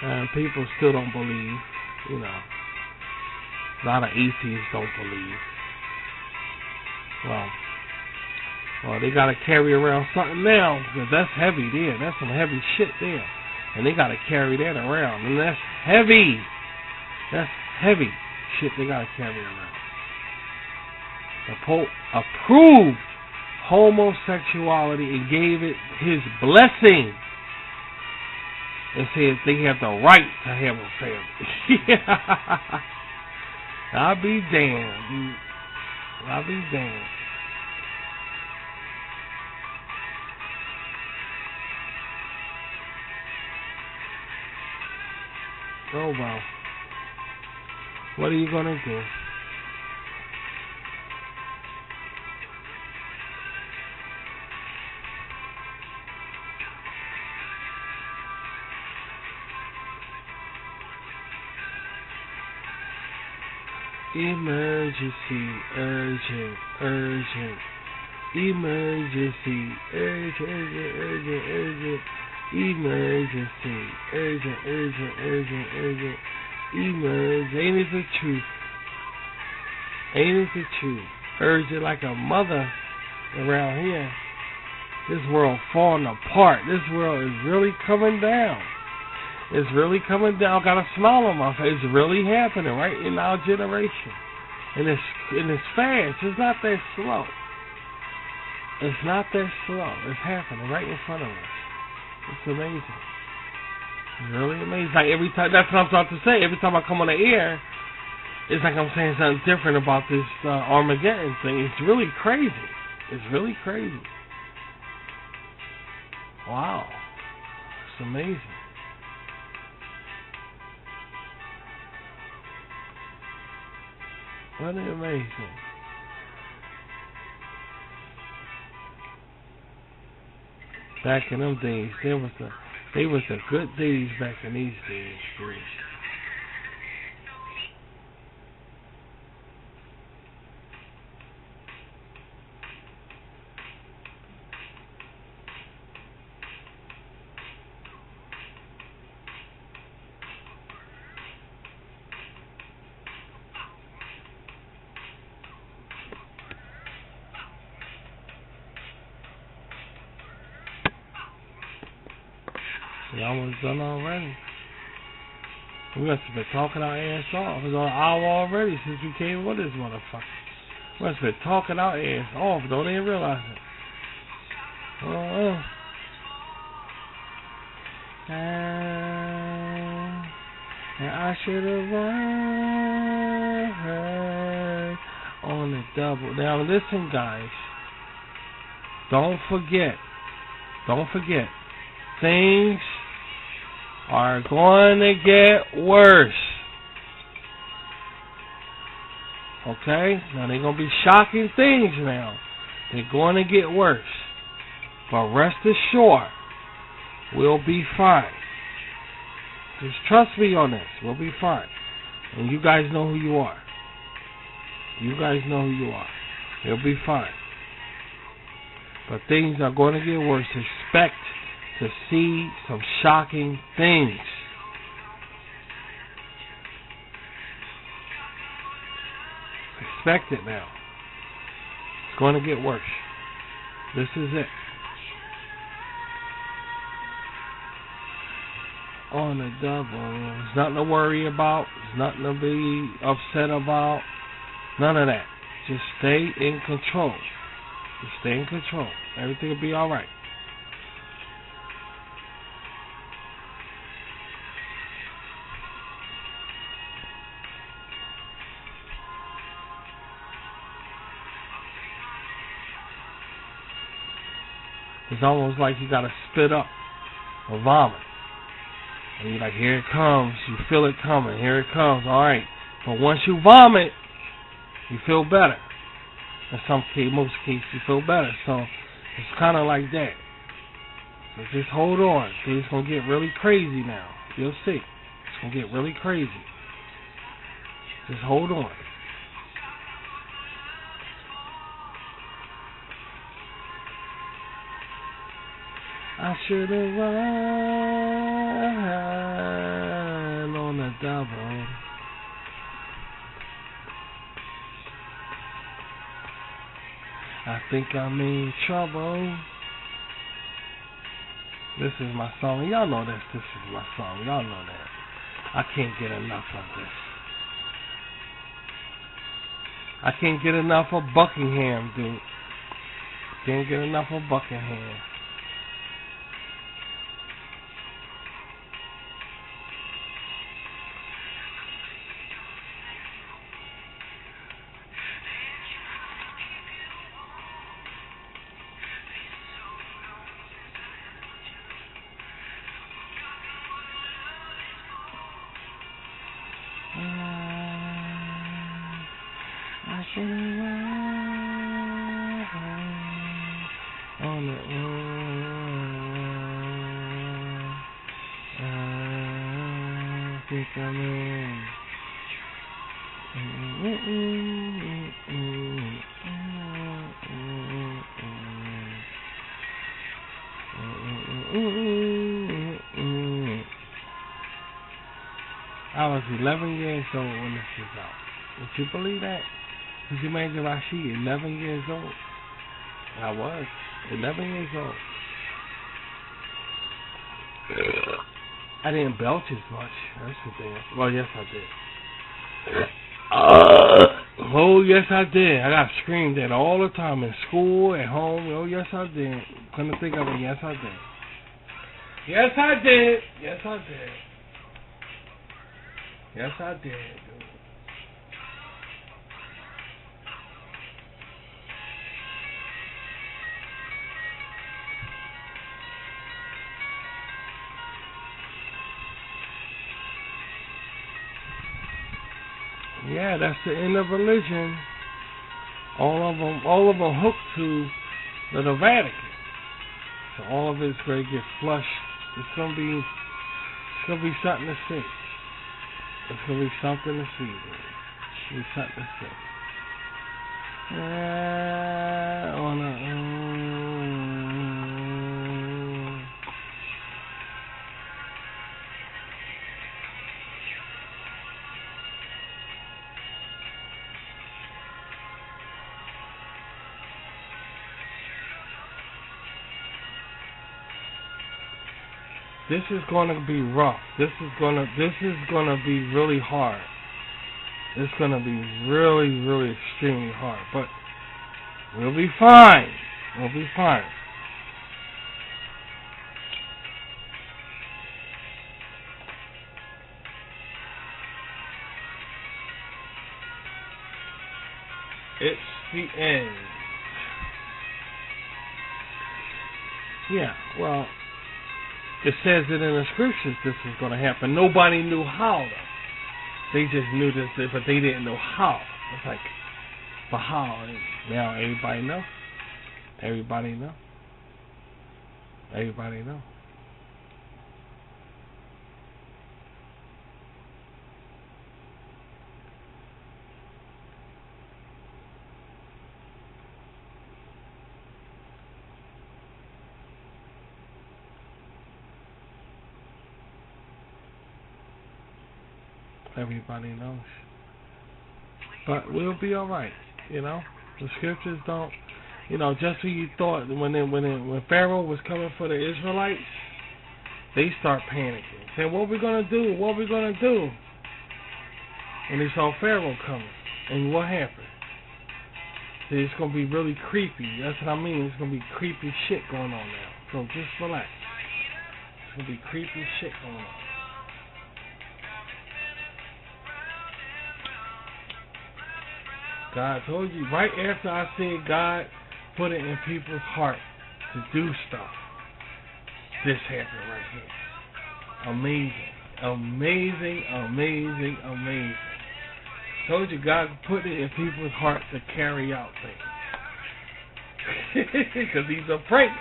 And people still don't believe, you know. A lot of atheists don't believe. Well, they gotta carry around something now, because that's heavy there. That's some heavy shit there. And they gotta carry that around. And that's heavy. That's heavy shit they gotta carry around. The Pope approved homosexuality and gave it his blessing. And said they have the right to have a family. I'll be damned, dude. I'll be damned. Oh, well. What are you going to do? Emergency, urgent, urgent. Emergency, urgent, urgent, urgent, urgent. Emergency, urgent, urgent, urgent, urgent. Emergency, ain't it the truth? Ain't it the truth? Urgent like a mother around here. This world falling apart. This world is really coming down. It's really coming down. Got a smile on my face. It's really happening right in our generation. And it's fast. It's not that slow. It's not that slow. It's happening right in front of us. It's amazing. It's really amazing. Like every time, that's what I'm about to say. Every time I come on the air, it's like I'm saying something different about this Armageddon thing. It's really crazy. It's really crazy. Wow. It's amazing. What amazing. Back in them days, they was the good days back in these days, boys. We almost done already. We must have been talking our ass off. It's on an hour already since we came with this motherfucker. We must have been talking our ass off. Don't even realize it. And I should have run on the double. Now listen, guys. Don't forget. Things are going to get worse. Okay? Now they're going to be shocking things now. They're going to get worse. But rest assured, we'll be fine. Just trust me on this. We'll be fine. And you guys know who you are. We'll be fine. But things are going to get worse. Expect to see some shocking things. Expect it now. It's going to get worse. This is it. On the double. There's nothing to worry about. There's nothing to be upset about. None of that. Just stay in control. Everything will be alright. It's almost like you gotta spit up or vomit. And you're like, here it comes. You feel it coming. Here it comes. Alright. But once you vomit, you feel better. In most cases, you feel better. So It's kind of like that. So just hold on. See, it's going to get really crazy now. You'll see. It's going to get really crazy. Just hold on. I should have run on the double. I think I'm in trouble. This is my song. Y'all know this. This is my song. Y'all know that. I can't get enough of this. I can't get enough of Buckingham, dude. Can't get enough of Buckingham. I should have on the I think I'm in. I was 11 years old when this was out. Would you believe that? Could you imagine Rashid, 11 years old? I was 11 years old. I didn't belch as much. That's the thing. Well, yes, I did. Oh, yes, I did. I got screamed at all the time in school, at home. Oh, yes, I did. Couldn't think of it. Yes, I did. Yes, I did. Yes, I did. Yes, I did, dude. Yeah, that's the end of religion. All of them hooked to the Vatican. So all of it's going to get flushed. It's gonna be something to see. It's gonna be something to see, dude. It's gonna be something to see. This is gonna be rough. This is gonna be really hard. It's gonna be really, really extremely hard. But we'll be fine. We'll be fine. It's the end. Yeah, well, it says it in the scriptures this is going to happen. Nobody knew how, though. They just knew this, but they didn't know how. It's like, but how? And now everybody know. Everybody know. Everybody know. Everybody knows. But we'll be alright, you know. The scriptures don't, you know, just when you thought, when Pharaoh was coming for the Israelites, they start panicking. Saying, what we going to do? What we going to do? When they saw Pharaoh coming. And what happened? See, it's going to be really creepy. That's what I mean. It's going to be creepy shit going on now. So just relax. It's going to be creepy shit going on. God told you, right after I said God put it in people's heart to do stuff, this happened right here. Amazing. Amazing, amazing, amazing. Told you God put it in people's heart to carry out things. Because he's a prank.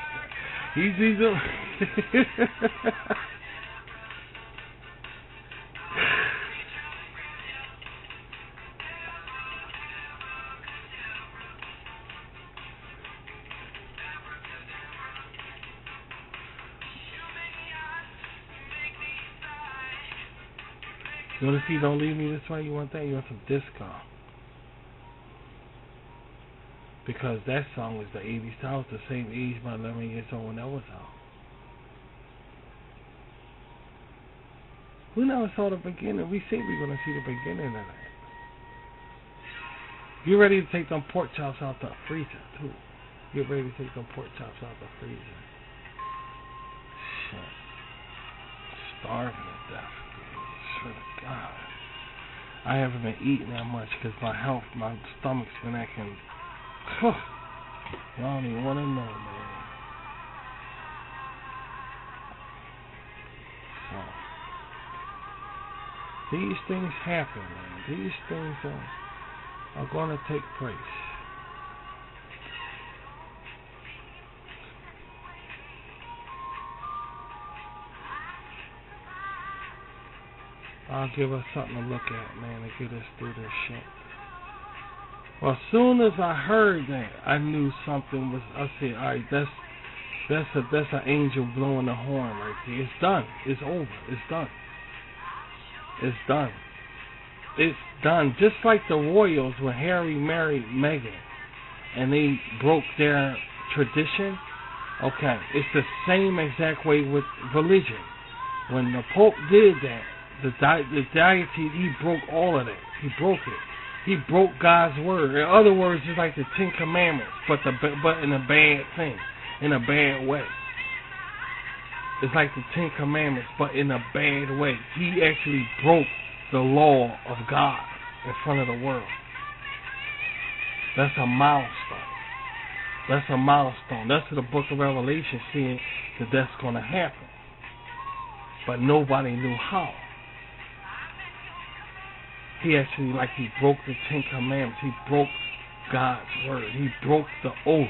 He's a... You want to see Don't Leave Me This Way? You want that? You want some disco? Because that song was the 80s. I was the same age, about 11 years old when that was out. We never saw the beginning. We say we're going to see the beginning of that. Get ready to take them pork chops out the freezer, too. Get ready to take them pork chops out the freezer. Shit. Starving to death. Swear to God. I haven't been eating that much because my health, my stomach's been acting. I don't even want to know, man. So, these things happen, man. These things are going to take place. I'll give us something to look at, man, to get us through this shit. Well, as soon as I heard that, I knew something was. I said, all right, that's an angel blowing the horn right there. It's done. It's over. It's done. It's done. It's done. Just like the royals when Harry married Meghan, and they broke their tradition. Okay, it's the same exact way with religion. When the Pope did that, the deity, he broke all of that. He broke it. He broke God's word. In other words, it's like the Ten Commandments, but in a bad thing, in a bad way. It's like the Ten Commandments, but in a bad way. He actually broke the law of God in front of the world. That's a milestone. That's a milestone. That's what the book of Revelation saying that that's going to happen. But nobody knew how. He actually, like, he broke the Ten Commandments. He broke God's word. He broke the oath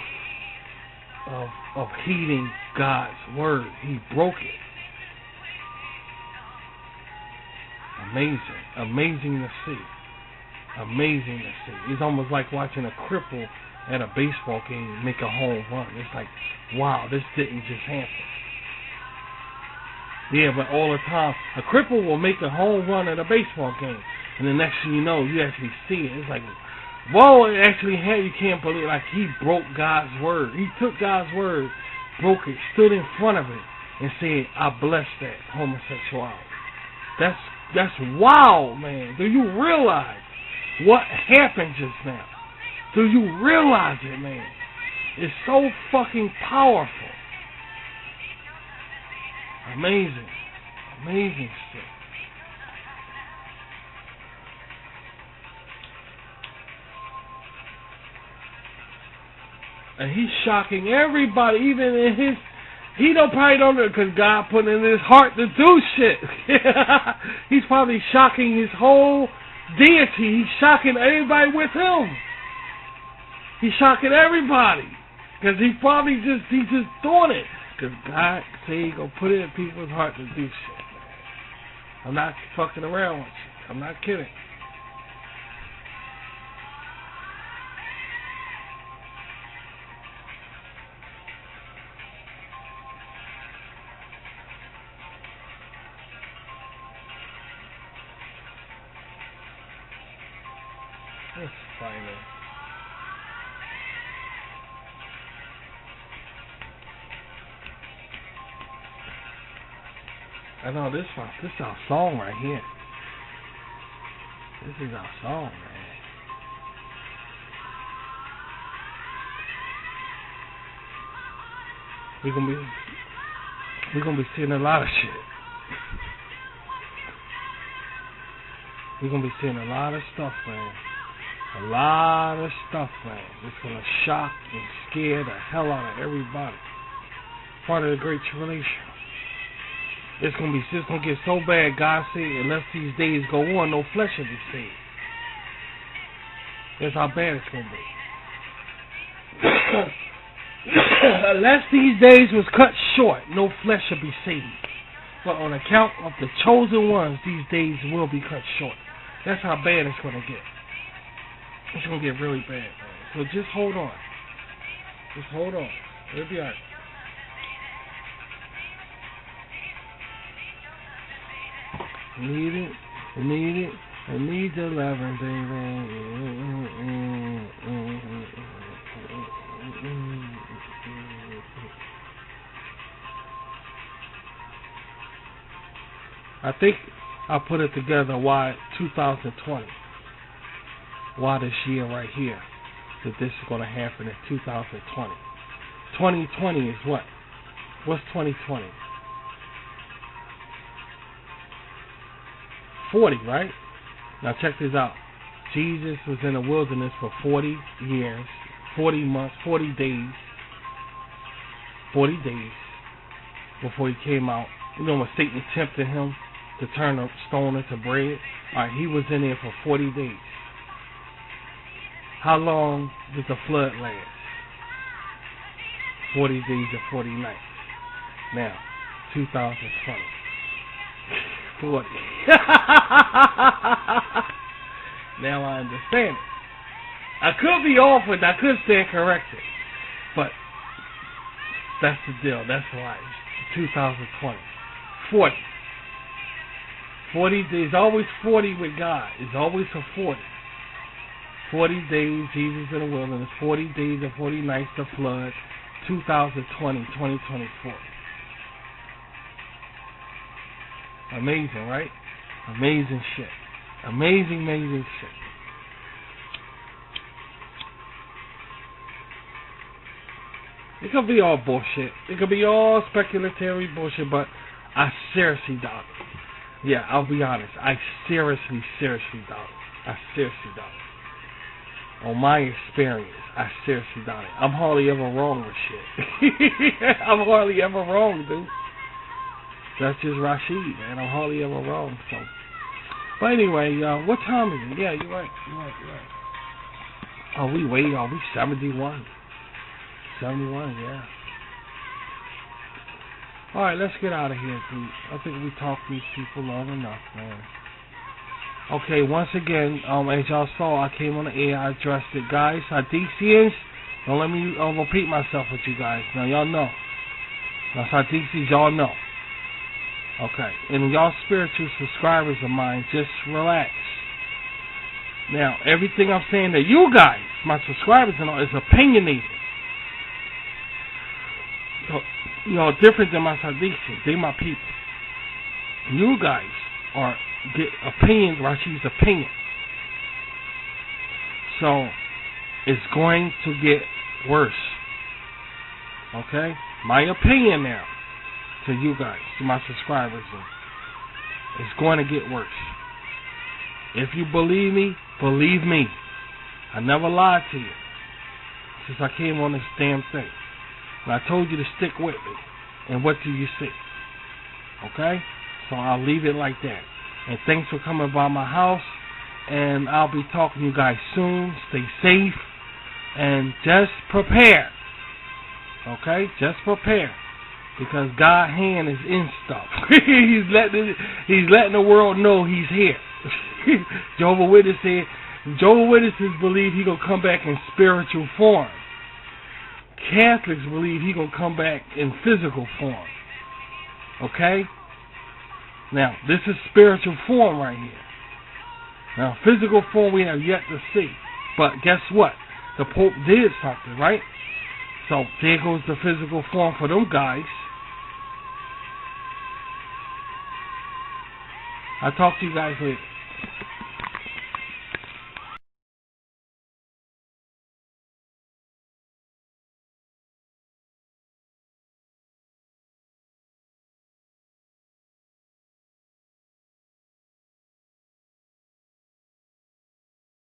of heeding God's word. He broke it. Amazing. Amazing to see. Amazing to see. It's almost like watching a cripple at a baseball game make a home run. It's like, wow, this didn't just happen. Yeah, but all the time, a cripple will make a home run at a baseball game. And the next thing you know, you actually see it. It's like, whoa, it actually had, you can't believe it. Like, he broke God's word. He took God's word, broke it, stood in front of it, and said, I bless that homosexuality. That's wild, man. Do you realize what happened just now? Do you realize it, man? It's so fucking powerful. Amazing. Amazing stuff. And he's shocking everybody, even in his. He probably don't know because God put in his heart to do shit. He's probably shocking his whole deity. He's shocking everybody with him. He's shocking everybody because he's just doing it because God say he gonna put it in people's heart to do shit. I'm not fucking around with you. I'm not kidding. Let's find it. I know this is our song right here. This is our song, man. We're gonna be seeing a lot of shit. We're gonna be seeing a lot of stuff, man. A lot of stuff, man. It's gonna shock and scare the hell out of everybody. Part of the Great Tribulation. It's gonna get so bad. God said, unless these days go on, no flesh will be saved. That's how bad it's gonna be. Unless these days was cut short, no flesh shall be saved. But on account of the chosen ones, these days will be cut short. That's how bad it's going to get. It's going to get really bad, man. So just hold on. Just hold on. It'll be alright. Need it. I need it. I need the loving, baby. I think I put it together why 2020. Why this year right here. That this is going to happen in 2020. 2020 is what? What's 2020? 40, right? Now check this out. Jesus was in the wilderness for 40 years, 40 months, 40 days. 40 days before he came out. You know when Satan tempted him to turn a stone into bread? Alright, he was in there for 40 days. How long did the flood last? 40 days and 40 nights. Now, 2020. 40. Now I understand it. I could be off with it. I could stand corrected. But that's the deal. That's why. 2020. 40. 40 days. Always 40 with God. It's always a 40. 40 days, Jesus in the wilderness. 40 days and 40 nights, the flood. 2020, 2024. Amazing, right? Amazing shit. Amazing, amazing shit. It could be all bullshit. It could be all speculatory bullshit, but I seriously doubt it. Yeah, I'll be honest. I seriously doubt it. I seriously doubt it. On my experience, I seriously doubt it. I'm hardly ever wrong with shit. I'm hardly ever wrong, dude. That's just Rashid, man. I'm hardly ever wrong. So, but anyway, what time is it? Yeah, you're right. Oh, we 71. 71, yeah. Alright, let's get out of here, dude. I think we talked to these people long enough, man. Okay, once again, as y'all saw, I came on the air, I addressed it. Guys, Hadithians, don't let me repeat myself with you guys. Now, y'all know. Now, Hadithis, y'all know. Okay, and y'all spiritual subscribers of mine, just relax. Now, everything I'm saying to you guys, my subscribers and all, is opinionated. So, you know, different than my Saddiqs. They my people. You guys are get opinion, Rashid's opinion. So, it's going to get worse. Okay? My opinion now to you guys, to my subscribers, it's going to get worse. If you believe me, believe me. I never lied to you since I came on this damn thing. And I told you to stick with me. And what do you see? Okay? So I'll leave it like that. And thanks for coming by my house. And I'll be talking to you guys soon. Stay safe. And just prepare. Okay? Just prepare. Because God's hand is in stuff. He's letting the world know He's here. Jehovah's Witnesses believe He's going to come back in spiritual form. Catholics believe He's going to come back in physical form. Okay? Now, this is spiritual form right here. Now, physical form we have yet to see. But guess what? The Pope did something, right? So, there goes the physical form for them guys. I'll talk to you guys later.